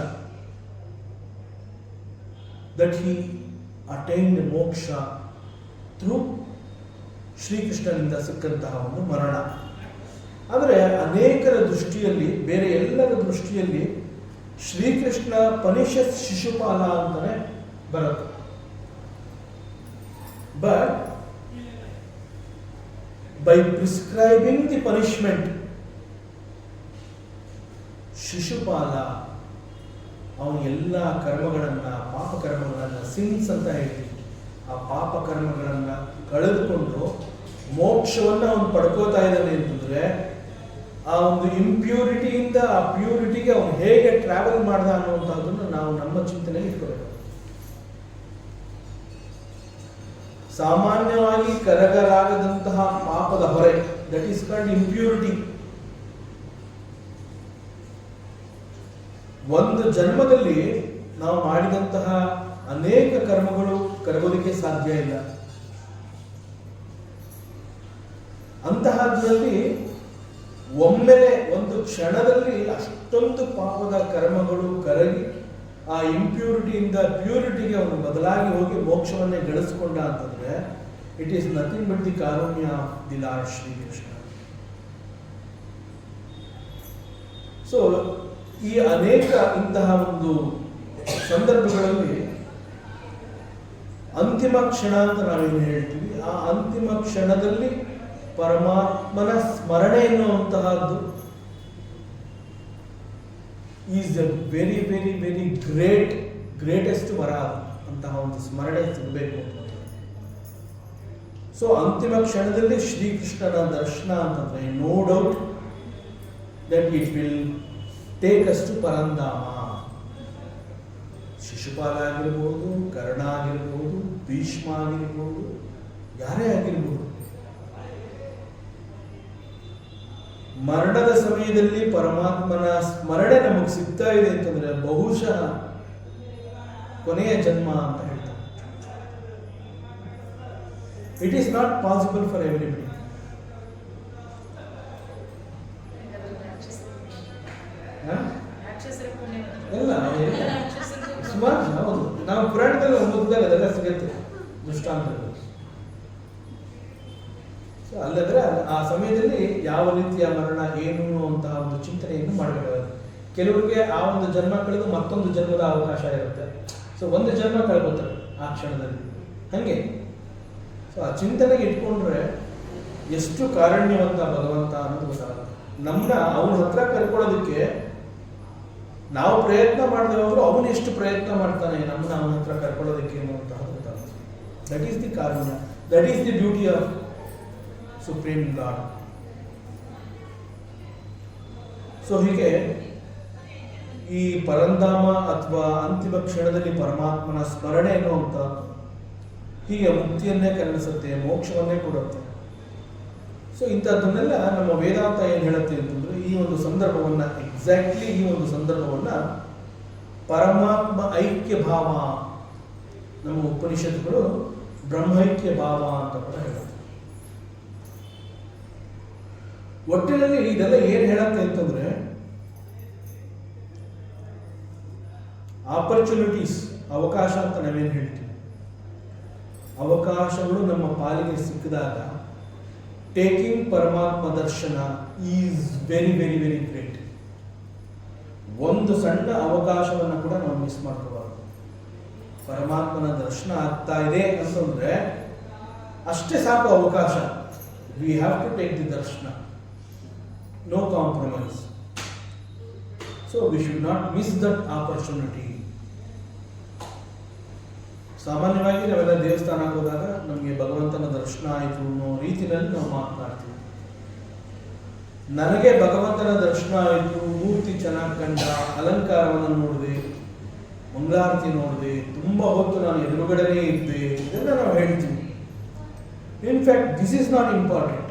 that he attained moksha through ಶ್ರೀಕೃಷ್ಣನಿಂದ ಸಿಕ್ಕಂತಹ ಒಂದು ಮರಣ. ಆದರೆ ಅನೇಕರ ದೃಷ್ಟಿಯಲ್ಲಿ, ಬೇರೆ ಎಲ್ಲರ ದೃಷ್ಟಿಯಲ್ಲಿ ಶ್ರೀಕೃಷ್ಣ ಪನಿಷತ್ ಶಿಶುಪಾಲ ಅಂತಾನೆ ಬರುತ್ತೆ. But by prescribing the punishment, Shishupala ಅವನ ಎಲ್ಲ ಕರ್ಮಗಳನ್ನ, ಪಾಪ ಕರ್ಮಗಳನ್ನ, ಸಿನ್ಸ್ ಅಂತ ಹೇಳ್ತೀವಿ, ಆ ಪಾಪ ಕರ್ಮಗಳನ್ನ ಕಳೆದುಕೊಂಡು ಮೋಕ್ಷವನ್ನ ಅವನು ಪಡ್ಕೋತಾ ಇದ್ದಾನೆ ಅಂತಂದ್ರೆ ಆ ಒಂದು ಇಂಪ್ಯೂರಿಟಿಯಿಂದ ಆ ಪ್ಯೂರಿಟಿಗೆ ಅವನು ಹೇಗೆ ಟ್ರಾವೆಲ್ ಮಾಡ್ದ ಅನ್ನುವಂಥದ್ದನ್ನು ನಾವು ನಮ್ಮ ಚಿಂತನೆಯಲ್ಲಿ ಇಟ್ಕೋಬೇಕು. ಸಾಮಾನ್ಯವಾಗಿ ಕರಗಲಾಗದಂತಹ ಪಾಪದ ಹೊರೆ, ದಟ್ ಈಸ್ ಕಾಲ್ಡ್ ಇಂಪ್ಯೂರಿಟಿ. ಒಂದು ಜನ್ಮದಲ್ಲಿ ನಾವು ಮಾಡಿದಂತಹ ಅನೇಕ ಕರ್ಮಗಳು ಕರಗೋದಕ್ಕೆ ಸಾಧ್ಯ ಇಲ್ಲ. ಅಂತಹದ್ರಲ್ಲಿ ಒಮ್ಮೆಲೆ ಒಂದು ಕ್ಷಣದಲ್ಲಿ ಅಷ್ಟೊಂದು ಪಾಪದ ಕರ್ಮಗಳು ಕರಗಿ ಆ ಇಂಪ್ಯೂರಿಟಿಯಿಂದ ಪ್ಯೂರಿಟಿಗೆ ಅವನು ಬದಲಾಗಿ ಹೋಗಿ ಮೋಕ್ಷವನ್ನೇ ಗಳಿಸ್ಕೊಂಡ ಅಂತಂದ್ರೆ it is nothing but the Karunya of the lord Shrikrishna. So ಈ ಅನೇಕ ಇಂತಹ ಒಂದು ಸಂದರ್ಭಗಳಲ್ಲಿ ಅಂತಿಮ ಕ್ಷಣ ಅಂತ ನಾವೇನು ಹೇಳ್ತೀವಿ, ಆ ಅಂತಿಮ ಕ್ಷಣದಲ್ಲಿ ಪರಮಾತ್ಮನ ಸ್ಮರಣೆ ಎನ್ನುವಂತಹದ್ದು is a very very very greatest vara. ಅಂತಹ ಒಂದು ಸ್ಮರಣೆ ಸಿಗಬೇಕು ಅಂತ. ಸೊ ಅಂತಿಮ ಕ್ಷಣದಲ್ಲಿ ಶ್ರೀಕೃಷ್ಣನ ದರ್ಶನ ಅಂತಂದ್ರೆ no doubt that it will take us to Paramadhama. Shishupala ಆಗಿರ್ಬೋದು, ಕರ್ಣ ಆಗಿರ್ಬೋದು, ಭೀಷ್ಮ ಆಗಿರ್ಬೋದು, ಯಾರೇ ಆಗಿರ್ಬೋದು, ಮರಣದ ಸಮಯದಲ್ಲಿ ಪರಮಾತ್ಮನ ಸ್ಮರಣೆ ನಮಗೆ ಸಿಗ್ತಾ ಇದೆ ಅಂತಂದ್ರೆ ಬಹುಶಃ ಕೊನೆಯ ಜನ್ಮ ಅಂತ ಹೇಳ್ತಾರೆ. It is not possible for everybody. ಎಲ್ಲ ಸುಮಾರು ಹೌದು, ನಾವು ಪುರಾಣದಲ್ಲಿ ಓದಿದಾಗ ಅದೆಲ್ಲ ಸಿಗುತ್ತೆ ದೃಷ್ಟಾಂತಗಳು. ಸೊ ಅಲ್ಲದ್ರೆ ಆ ಸಮಯದಲ್ಲಿ ಯಾವ ರೀತಿಯ ಮರಣ ಏನು ಅಂತಹ ಒಂದು ಚಿಂತನೆಯನ್ನು ಮಾಡಬೇಕಾಗುತ್ತೆ. ಕೆಲವರಿಗೆ ಆ ಒಂದು ಜನ್ಮ ಕಳೆದು ಮತ್ತೊಂದು ಜನ್ಮದ ಅವಕಾಶ ಇರುತ್ತೆ. ಸೊ ಒಂದು ಜನ್ಮ ಕಳ್ಕೊತಾರೆ ಆ ಕ್ಷಣದಲ್ಲಿ. ಹಾಗೆ ಸೊ ಆ ಚಿಂತನೆಗೆ ಇಟ್ಕೊಂಡ್ರೆ ಎಷ್ಟು ಕಾರುಣ್ಯವಂತ ಭಗವಂತ ಅನ್ನೋದು ಗೊತ್ತಾಗುತ್ತೆ. ನಮ್ಮನ್ನ ಅವನ ಹತ್ರ ಕರ್ಕೊಳ್ಳೋದಕ್ಕೆ ನಾವು ಪ್ರಯತ್ನ ಮಾಡದೆ ಹೋದ್ರು ಅವನು ಎಷ್ಟು ಪ್ರಯತ್ನ ಮಾಡ್ತಾನೆ ನಮ್ಮನ್ನ ಅವನ ಹತ್ರ ಕರ್ಕೊಳ್ಳೋದಕ್ಕೆ ಅನ್ನುವಂತಹ ಗೊತ್ತಾಗುತ್ತೆ. That is the Karunya, that is the beauty of supreme god. So ಹೀಗೆ ಈ ಪರಂಧಾಮ ಅಥವಾ ಅಂತಿಮ ಕ್ಷಣದಲ್ಲಿ ಪರಮಾತ್ಮನ ಸ್ಮರಣೆ ಎನ್ನುವಂತ ಹೀಗೆ ಮುಕ್ತಿಯನ್ನೇ ಕರುಣಿಸುತ್ತೆ, ಮೋಕ್ಷವನ್ನೇ ಕೊಡುತ್ತೆ. ಸೊ ಇಂಥದ್ದನ್ನೆಲ್ಲ ನಮ್ಮ ವೇದಾಂತ ಏನು ಹೇಳುತ್ತೆ ಅಂತಂದ್ರೆ ಈ ಒಂದು ಸಂದರ್ಭವನ್ನ ಎಕ್ಸಾಕ್ಟ್ಲಿ ಈ ಒಂದು ಸಂದರ್ಭವನ್ನ ಪರಮಾತ್ಮ ಐಕ್ಯ ಭಾವ, ನಮ್ಮ ಉಪನಿಷತ್ತುಗಳು ಬ್ರಹ್ಮೈಕ್ಯ ಭಾವ ಅಂತ ಕೂಡ ಹೇಳುತ್ತೆ. ಒಟ್ಟಿನಲ್ಲಿ ಇದೆಲ್ಲ ಏನ್ ಹೇಳುತ್ತೆ ಅಂತಂದ್ರೆ ಆಪರ್ಚುನಿಟೀಸ್, ಅವಕಾಶ ಅಂತ ನಾವೇನು ಹೇಳ್ತೀವಿ, ಅವಕಾಶಗಳು ನಮ್ಮ ಪಾಲಿಗೆ ಸಿಕ್ಕಿದಾಗ ಟೇಕಿಂಗ್ ಪರಮಾತ್ಮ ದರ್ಶನ is very very very great. ಒಂದು ಸಣ್ಣ ಅವಕಾಶವನ್ನು ಕೂಡ ನಾವು ಮಿಸ್ ಮಾಡ್ಕೋಬಾರ್ದು. ಪರಮಾತ್ಮನ ದರ್ಶನ ಆಗ್ತಾ ಇದೆ ಅಂತಂದ್ರೆ ಅಷ್ಟೇ ಸಾಕು ಅವಕಾಶ. We have to take the darshan, no compromise. So we should not miss that opportunity. ಸಾಮಾನ್ಯವಾಗಿ ನಾವೆಲ್ಲ ದೇವಸ್ಥಾನಕ್ಕೆ ಹೋದಾಗ ನಮಗೆ ಭಗವಂತನ ದರ್ಶನ ಆಯಿತು ಅನ್ನೋ ರೀತಿಯಲ್ಲಿ ನಾವು ಮಾತನಾಡ್ತೀವಿ. ನನಗೆ ಭಗವಂತನ ದರ್ಶನ ಆಯಿತು, ಮೂರ್ತಿ ಚೆನ್ನಾಗಿ ಕಂಡ, ಅಲಂಕಾರವನ್ನು ನೋಡಿದೆ, ಮಂಗಳಾರತಿ ನೋಡಿದೆ, ತುಂಬ ಹೊತ್ತು ನಾನು ಎದುರುಗಡೆನೇ ಇದ್ದೆ, ಇದೆಲ್ಲ ನಾವು ಹೇಳ್ತೀವಿ. In fact this is not important.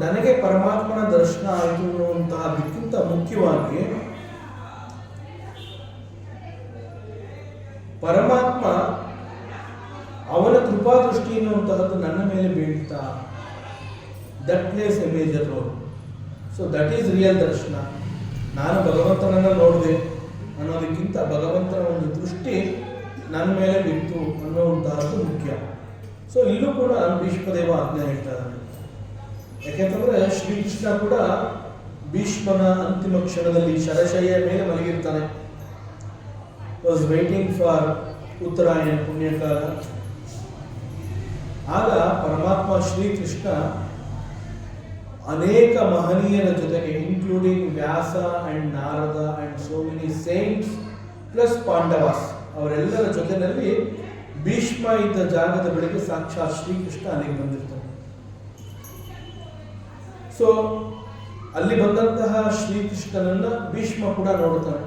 ನನಗೆ ಪರಮಾತ್ಮನ ದರ್ಶನ ಆಯಿತು ಅನ್ನುವಂತಹದಕ್ಕಿಂತ ಮುಖ್ಯವಾಗಿ ಪರಮಾತ್ಮ ಅವನ ಕೃಪಾದೃಷ್ಟಿ ಎನ್ನುವಂತಹದ್ದು ನನ್ನ ಮೇಲೆ ಬೀಳ್ತಾ, that place A major role. So that is real ದರ್ಶನ. ನಾನು ಭಗವಂತನನ್ನ ನೋಡಿದೆ ಅನ್ನೋದಕ್ಕಿಂತ ಭಗವಂತನ ಒಂದು ದೃಷ್ಟಿ ನನ್ನ ಮೇಲೆ ಬಿತ್ತು ಅನ್ನುವಂತಹದ್ದು ಮುಖ್ಯ. ಸೊ ಇಲ್ಲೂ ಕೂಡ ಭೀಷ್ಮದೇವ ಆಜ್ಞೆ ಹೇಳ್ತಾ ಇದ್ದಾನೆ. ಯಾಕೆಂತಂದ್ರೆ ಶ್ರೀಕೃಷ್ಣ ಕೂಡ ಭೀಷ್ಮನ ಅಂತಿಮ ಕ್ಷಣದಲ್ಲಿ ಶರಶಯ್ಯ ಮೇಲೆ ಮಲಗಿರ್ತಾನೆ. ವಾಸ್ ವೈಟಿಂಗ್ ಫಾರ್ ಉತ್ತರಾಯಣ ಪುಣ್ಯಕಾಲ. ಆಗ ಪರಮಾತ್ಮ ಶ್ರೀಕೃಷ್ಣ ಅನೇಕ ಮಹನೀಯರ ಜೊತೆಗೆ, including Vyasa and Narada and so many saints plus Pandavas, ಅವರೆಲ್ಲರ ಜೊತೆಯಲ್ಲಿ ಭೀಷ್ಮ ಇದ್ದ ಜಾಗದ ಬಳಿಗೆ ಸಾಕ್ಷಾತ್ ಶ್ರೀಕೃಷ್ಣ ಅಲ್ಲಿಗೆ ಬಂದಿರ್ತಾನೆ. ಸೊ ಅಲ್ಲಿ ಬಂದಂತಹ ಶ್ರೀಕೃಷ್ಣನನ್ನ ಭೀಷ್ಮ ಕೂಡ ನೋಡುತ್ತಾನೆ.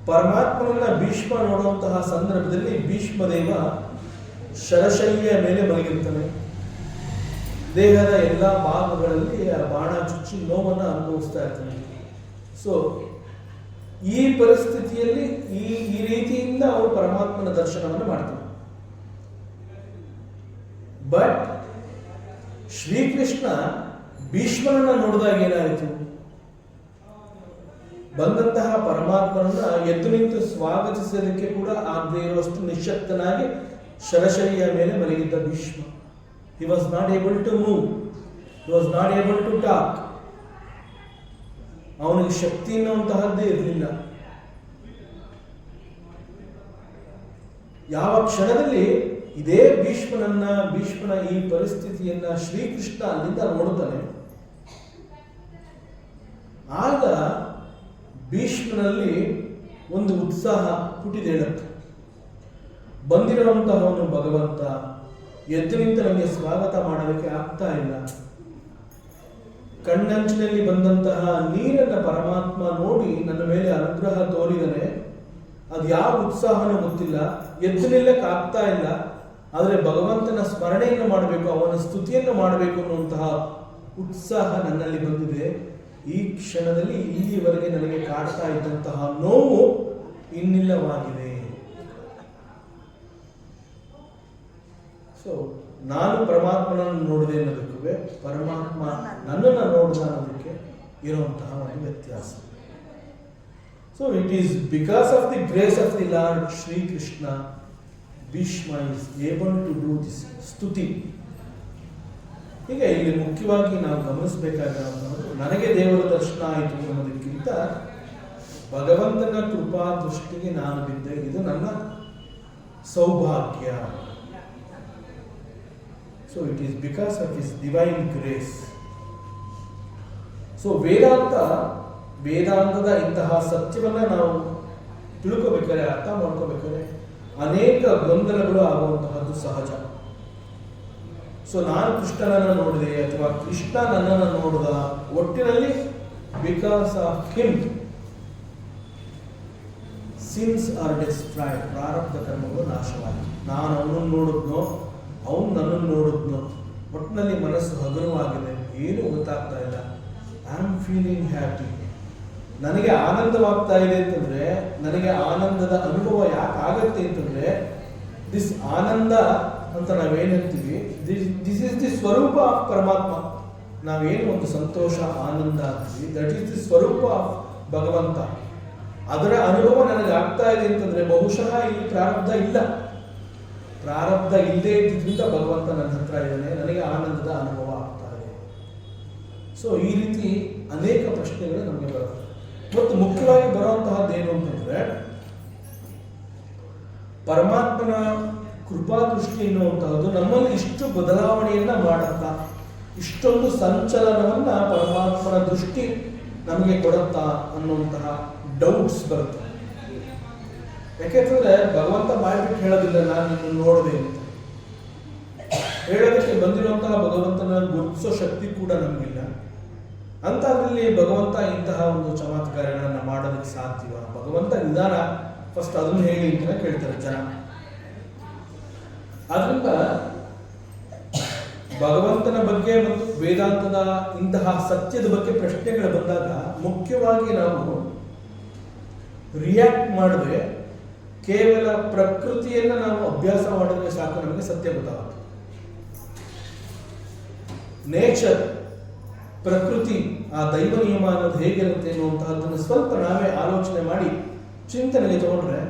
ಪರಮಾತ್ಮನನ್ನ ಭೀಷ್ಮ ನೋಡುವಂತಹ ಸಂದರ್ಭದಲ್ಲಿ ಭೀಷ್ಮದೇವ ಶರಶೈಲಿಯ ಮೇಲೆ ಮಲಗಿರ್ತಾನೆ. ದೇಹದ ಎಲ್ಲ ಭಾಗಗಳಲ್ಲಿ ಆ ಬಾಣ ಚುಚ್ಚಿ ನೋವನ್ನು ಅನುಭವಿಸ್ತಾ ಇರ್ತಾನೆ. ಸೊ ಈ ಪರಿಸ್ಥಿತಿಯಲ್ಲಿ ಈ ರೀತಿಯಿಂದ ಅವರು ಪರಮಾತ್ಮನ ದರ್ಶನವನ್ನು ಮಾಡ್ತಾರೆ. ಬಟ್ ಶ್ರೀಕೃಷ್ಣ ಭೀಷ್ಮನನ್ನ ನೋಡಿದಾಗ ಏನಾಯಿತು? ಬಂದಂತಹ ಪರಮಾತ್ಮನನ್ನ ಎದ್ದು ನಿಂತು ಸ್ವಾಗತಿಸಲಿಕ್ಕೆ ಕೂಡ ಆಗದೆ ಇರುವಷ್ಟು ನಿಶ್ಶಕ್ತನಾಗಿ ಶರಶೈಲಿಯ ಮೇಲೆ ಮಲಗಿದ್ದ Bhishma. He was not able to move. He was not able to talk. ಅವನಿಗೆ ಶಕ್ತಿ ಅನ್ನುವಂತಹದ್ದೇ ಇರಲಿಲ್ಲ. ಯಾವ ಕ್ಷಣದಲ್ಲಿ ಇದೇ ಭೀಷ್ಮನ ಈ ಪರಿಸ್ಥಿತಿಯನ್ನ ಶ್ರೀಕೃಷ್ಣ ಅಲ್ಲಿಂದ ನೋಡುತ್ತಾನೆ, ಆಗ ಭೀಷ್ಮನಲ್ಲಿ ಒಂದು ಉತ್ಸಾಹ ಪುಟಿದೇಳುತ್ತೆ. ಬಂದಿರುವಂತಹವನು ಭಗವಂತ ಎದ್ದು ನಿಂತು ನನಗೆ ಸ್ವಾಗತ ಮಾಡೋದಕ್ಕೆ ಆಗ್ತಾ ಇಲ್ಲ. ಕಣ್ಣಂಚಿನಲ್ಲಿ ಬಂದಂತಹ ನೀರನ್ನ ಪರಮಾತ್ಮ ನೋಡಿ ನನ್ನ ಮೇಲೆ ಅನುಗ್ರಹ ತೋರಿದನೆ. ಅದು ಯಾವ ಉತ್ಸಾಹನೂ ಗೊತ್ತಿಲ್ಲ, ಎದ್ದು ನಿಲ್ಲಕ್ಕೆ ಆಗ್ತಾ ಇಲ್ಲ. ಆದರೆ ಭಗವಂತನ ಸ್ಮರಣೆಯನ್ನು ಮಾಡಬೇಕು, ಅವನ ಸ್ತುತಿಯನ್ನು ಮಾಡಬೇಕು ಅನ್ನುವಂತಹ ಉತ್ಸಾಹ ನನ್ನಲ್ಲಿ ಬಂದಿದೆ. ಈ ಕ್ಷಣದಲ್ಲಿ ಇಲ್ಲಿವರೆಗೆ ನನಗೆ ಕಾಡ್ತಾ ಇದ್ದಂತಹ ನೋವು ಇನ್ನಿಲ್ಲವಾಗಿದೆ. ಸೊ ನಾನು ಪರಮಾತ್ಮನನ್ನು ನೋಡಿದೆ ಅನ್ನೋದಕ್ಕೂ ಪರಮಾತ್ಮ ನನ್ನನ್ನು ನೋಡಿದ ಅನ್ನೋದಕ್ಕೆ ಇರುವಂತಹ ಒಂದು ವ್ಯತ್ಯಾಸ. So it is because of the grace of the lord Shri Krishna Bhishma is able to do this stuti. ಈಗ ಇಲ್ಲಿ ಮುಖ್ಯವಾಗಿ ನಾವು ಗಮನಿಸಬೇಕಾಗಿರುವಂಥದ್ದು, ನನಗೆ ದೇವರ ದರ್ಶನ ಆಯಿತು ಅನ್ನೋದಕ್ಕಿಂತ ಭಗವಂತನ ಕೃಪಾ ದೃಷ್ಟಿಗೆ ನಾನು ಬಿದ್ದೆ, ಇದು ನನ್ನ ಸೌಭಾಗ್ಯ. So it is because of his divine grace. ಸೊ ವೇದಾಂತದ ಇಂತಹ ಸತ್ಯವನ್ನ ನಾವು ತಿಳ್ಕೋಬೇಕಾದ್ರೆ, ಅರ್ಥ ಮಾಡ್ಕೋಬೇಕಾದ್ರೆ ಅನೇಕ ಗೊಂದಲಗಳು ಆಗುವಂತಹದ್ದು ಸಹಜ. ಸೊ ನಾನು ಕೃಷ್ಣನನ್ನು ನೋಡಿದೆ ಅಥವಾ ಕೃಷ್ಣ ನನ್ನನ್ನು ನೋಡಿದ, ಒಟ್ಟಿನಲ್ಲಿ because of him since R destroyed, ಪ್ರಾರಬ್ಧ ಕರ್ಮಗಳು ನಾಶವಾಯಿತು. ನಾನು ಅವನನ್ನು ನೋಡಿದ್ನೋ ಅವನು ನನ್ನನ್ನು ನೋಡಿದ್ನೋ, ಒಟ್ಟಿನಲ್ಲಿ ಮನಸ್ಸು ಹಗುರವಾಗಿದೆ, ಏನು ಗೊತ್ತಾಗ್ತಾ ಇಲ್ಲ. I am feeling happy. ನನಗೆ ಆನಂದವಾಗ್ತಾ ಇದೆ ಅಂತಂದ್ರೆ, ನನಗೆ ಆನಂದದ ಅನುಭವ ಯಾಕೆ ಆಗತ್ತೆ ಅಂತಂದ್ರೆ, ದಿಸ್ ಆನಂದ ಅಂತ ನಾವೇನಂತೀವಿ, ದಿಸ್ ಇಸ್ ದಿ ಸ್ವರೂಪ ಆಫ್ ಪರಮಾತ್ಮ. ನಾವೇನು ಒಂದು ಸಂತೋಷ ಆನಂದ ಅಂತೀವಿ, ದಟ್ ಈಸ್ ದಿ ಸ್ವರೂಪ ಆಫ್ ಭಗವಂತ. ಅದರ ಅನುಭವ ನನಗೆ ಆಗ್ತಾ ಇದೆ ಅಂತಂದ್ರೆ ಬಹುಶಃ ಇಲ್ಲಿ ಪ್ರಾರಬ್ಧ ಇಲ್ಲ. ಪ್ರಾರಬ್ಧ ಇಲ್ಲದೆ ಇದ್ದಿದ್ರಿಂದ ಭಗವಂತ ನನ್ನ ಹತ್ರ ಇದ್ದಾನೆ, ನನಗೆ ಆನಂದದ ಅನುಭವ ಆಗ್ತಾ ಇದೆ. ಸೊ ಈ ರೀತಿ ಅನೇಕ ಪ್ರಶ್ನೆಗಳು ನಮಗೆ ಬರುತ್ತೆ. ಮತ್ತು ಮುಖ್ಯವಾಗಿ ಬರುವಂತಹದ್ದು ಏನು ಅಂತಂದ್ರೆ, ಪರಮಾತ್ಮನ ಕೃಪಾ ದೃಷ್ಟಿ ಎನ್ನುವಂತಹದ್ದು ನಮ್ಮಲ್ಲಿ ಇಷ್ಟು ಬದಲಾವಣೆಯನ್ನ ಮಾಡುತ್ತಾ, ಇಷ್ಟೊಂದು ಸಂಚಲನವನ್ನ ಪರಮಾತ್ಮನ ದೃಷ್ಟಿ ನಮಗೆ ಕೊಡುತ್ತಾ ಅನ್ನುವಂತಹ ಡೌಟ್ಸ್ ಬರುತ್ತೆ. ಯಾಕೆಂತಂದ್ರೆ ಭಗವಂತ ಬಾಯ್ಬಿಟ್ಟು ಹೇಳೋದಿಲ್ಲ ನಾನು ನಿನ್ನನ್ನು ನೋಡಿದೆ ಅಂತ. ಹೇಳೋದಕ್ಕೆ ಬಂದಿರುವಂತಹ ಭಗವಂತನ ಗುರುತಿಸೋ ಶಕ್ತಿ ಕೂಡ ನಮಗಿಲ್ಲ. ಅಂಥದ್ರಲ್ಲಿ ಭಗವಂತ ಇಂತಹ ಒಂದು ಚಮತ್ಕಾರಗಳನ್ನ ಮಾಡೋದಕ್ಕೆ ಸಾಧ್ಯವ? ಭಗವಂತ ನಿಧಾನ ಫಸ್ಟ್ ಅದನ್ನು ಹೇಳಿ ಅಂತ ಕೇಳ್ತಾರೆ ಜನ. ಆದ್ರಿಂದ ಭಗವಂತನ ಬಗ್ಗೆ ಮತ್ತು ವೇದಾಂತದ ಇಂತಹ ಸತ್ಯದ ಬಗ್ಗೆ ಪ್ರಶ್ನೆಗಳು ಬಂದಾಗ ಮುಖ್ಯವಾಗಿ ನಾವು ರಿಯಾಕ್ಟ್ ಮಾಡದೆ ಕೇವಲ ಪ್ರಕೃತಿಯನ್ನ ನಾವು ಅಭ್ಯಾಸ ಮಾಡಿದ್ರೆ ಸಾಕು, ನಮಗೆ ಸತ್ಯ ಗೊತ್ತಾಗುತ್ತೆ. ನೇಚರ್, ಪ್ರಕೃತಿ, ಆ ದೈವ ನಿಯಮ ಅನ್ನೋದು ಹೇಗಿರುತ್ತೆ ಅನ್ನುವಂತಹದ್ದನ್ನು ಸ್ವಲ್ಪ ನಾವೇ ಆಲೋಚನೆ ಮಾಡಿ ಚಿಂತನೆಗೆ ತಗೊಂಡ್ರೆ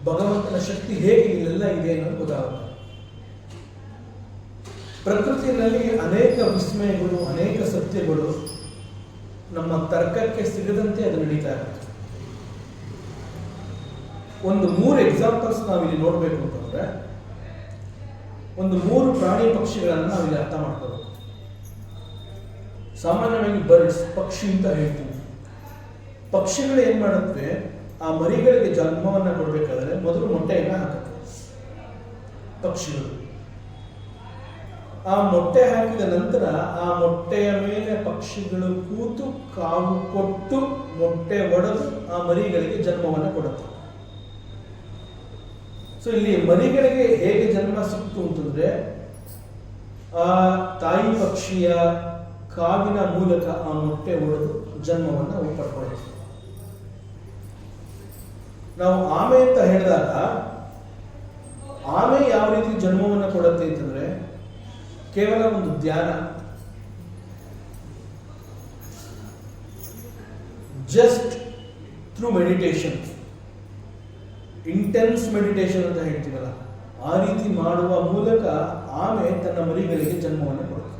ಭಗವಂತನ ಶಕ್ತಿ ಹೇಗೆ ಇಲ್ಲೆಲ್ಲ ಇದೆ ಅನ್ನೋದು ಗೊತ್ತಾಗುತ್ತೆ. ಪ್ರಕೃತಿಯಲ್ಲಿ ಅನೇಕ ವಿಸ್ಮಯಗಳು, ಅನೇಕ ಸತ್ಯಗಳು ನಮ್ಮ ತರ್ಕಕ್ಕೆ ಸಿಗದಂತೆ ಅದು ನಡೀತಾ ಇರುತ್ತೆ. ಒಂದು 3 ಎಕ್ಸಾಂಪಲ್ಸ್ ನಾವಿಲ್ಲಿ ನೋಡಬೇಕು ಅಂತಂದ್ರೆ, ಒಂದು 3 ಪ್ರಾಣಿ ಪಕ್ಷಿಗಳನ್ನು ನಾವಿಲ್ಲಿ ಅರ್ಥ ಮಾಡ್ಕೋಬೇಕು. ಸಾಮಾನ್ಯವಾಗಿ ಬರ್ಡ್ಸ್, ಪಕ್ಷಿ ಅಂತ ಹೇಳ್ತೀವಿ. ಪಕ್ಷಿಗಳು ಏನ್ ಮಾಡುತ್ತವೆ, ಆ ಮರಿಗಳಿಗೆ ಜನ್ಮವನ್ನ ಕೊಡ್ಬೇಕಾದ್ರೆ ಮೊದಲು ಮೊಟ್ಟೆಯನ್ನ ಹಾಕುತ್ತೆ ಪಕ್ಷಿಗಳು. ಆ ಮೊಟ್ಟೆ ಹಾಕಿದ ನಂತರ ಆ ಮೊಟ್ಟೆಯ ಮೇಲೆ ಪಕ್ಷಿಗಳು ಕೂತು ಕಾವು ಕೊಟ್ಟು ಮೊಟ್ಟೆ ಒಡೆದು ಆ ಮರಿಗಳಿಗೆ ಜನ್ಮವನ್ನು ಕೊಡುತ್ತೆ. ಸೊ ಇಲ್ಲಿ ಮರಿಗಳಿಗೆ ಹೇಗೆ ಜನ್ಮ ಸಿಕ್ತು ಅಂತಂದ್ರೆ ಆ ತಾಯಿ ಪಕ್ಷಿಯ ಕಾವಿನ ಮೂಲಕ ಆ ಮೊಟ್ಟೆ ಒಡೆದು ಜನ್ಮವನ್ನು ಪಡ್ಕೊಳ್ಳುತ್ತೆ. ನಾವು ಆಮೆ ಅಂತ ಹೇಳಿದಾಗ ಆಮೆ ಯಾವ ರೀತಿ ಜನ್ಮವನ್ನು ಕೊಡುತ್ತೆ ಅಂತಂದ್ರೆ ಕೇವಲ ಒಂದು ಧ್ಯಾನ, just through meditation, intense meditation ಅಂತ ಹೇಳ್ತೀವಲ್ಲ, ಆ ರೀತಿ ಮಾಡುವ ಮೂಲಕ ಆಮೆ ತನ್ನ ಮರಿಗಳಿಗೆ ಜನ್ಮವನ್ನು ಕೊಡುತ್ತೆ.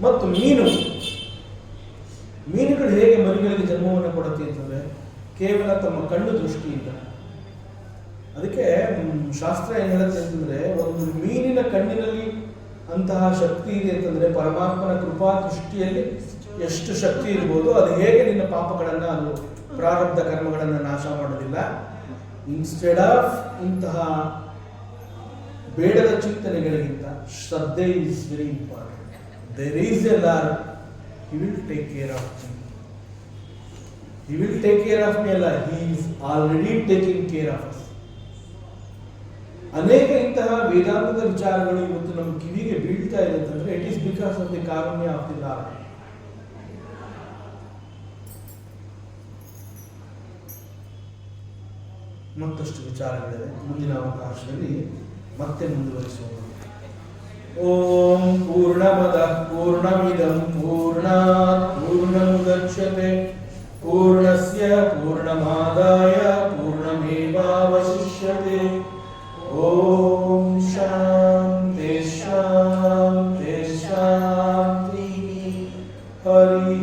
ಮತ್ತು ಮೀನುಗಳು ಹೇಗೆ ಮರಿಗಳಿಗೆ ಜನ್ಮವನ್ನು ಕೊಡುತ್ತೆ ಅಂತಂದ್ರೆ ಕೇವಲ ತಮ್ಮ ಕಣ್ಣು ದೃಷ್ಟಿಯಿಂದ. ಅದಕ್ಕೆ ಶಾಸ್ತ್ರ ಏನ್ ಹೇಳುತ್ತೆ ಅಂತಂದ್ರೆ ಒಂದು ಮೀನಿನ ಕಣ್ಣಿನಲ್ಲಿ ಅಂತಹ ಶಕ್ತಿ ಇದೆ ಅಂತಂದ್ರೆ ಪರಮಾತ್ಮನ ಕೃಪಾ ದೃಷ್ಟಿಯಲ್ಲಿ ಎಷ್ಟು ಶಕ್ತಿ ಇರ್ಬೋದು, ಅದು ಹೇಗೆ ನಿನ್ನ ಪಾಪಗಳನ್ನ, ಅದು ಪ್ರಾರಬ್ಧ ಕರ್ಮಗಳನ್ನ ನಾಶ ಮಾಡೋದಿಲ್ಲ. ಇನ್ಸ್ಟೆಡ್ ಆಫ್ ಇಂತಹ ಬೇಡದ ಚಿಂತನೆಗಳಿಗಿಂತ ಶ್ರದ್ಧೆ is very important. There is a lord, he will take care of me. He will take care of me ಅಲ್ಲ, he is already taking care of us. ಅನೇಕ ಇಂತಹ ವೇದಾಂತದ ವಿಚಾರಗಳು ಇವತ್ತು ನಮ್ಮ ಕಿವಿಗೆ ಬೀಳ್ತಾ ಇದೆ ಅಂತಂದ್ರೆ it is because of the Karunya of the lord. ಮತ್ತಷ್ಟು ವಿಚಾರಗಳಿವೆ, ಮುಂದಿನ ಅವಕಾಶದಲ್ಲಿ ಮತ್ತೆ ಮುಂದುವರಿಸೋಣ. ಓಂ ಪೂರ್ಣಮದಃ ಪೂರ್ಣಮಿದಂ ಪೂರ್ಣಾತ್ ಪೂರ್ಣಮುದಚ್ಯತೆ ಪೂರ್ಣಸ್ಯ ಪೂರ್ಣಮಾದಾಯ ಪೂರ್ಣಮೇವಾವಶಿಷ್ಯತೆ. ಓಂ ಶಾಂತಿ ಶಾಂತಿ ಶಾಂತಿ. ಹರಿ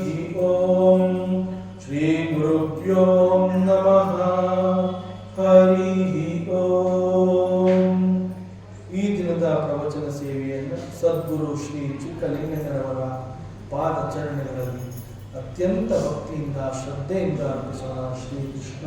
ಓಂ. ಶ್ರೀ ಗುರುಭ್ಯೋ ನಮಃ. ಹರಿ ಓಂ. ಈ ದಿನದ ಪ್ರವಚನ ಸೇವೆಯನ್ನು ಸದ್ಗುರು ಶ್ರೀ ಚಿಕ್ಕಲಿಂಗಯ್ಯನವರ ಪಾದಚರಣೆಗಳಲ್ಲಿ ಅತ್ಯಂತ ಭಕ್ತಿಯಿಂದ ಶ್ರದ್ಧೆಯಿಂದ ಅರ್ಪಿಸೋಣ. ಶ್ರೀ ಕೃಷ್ಣ.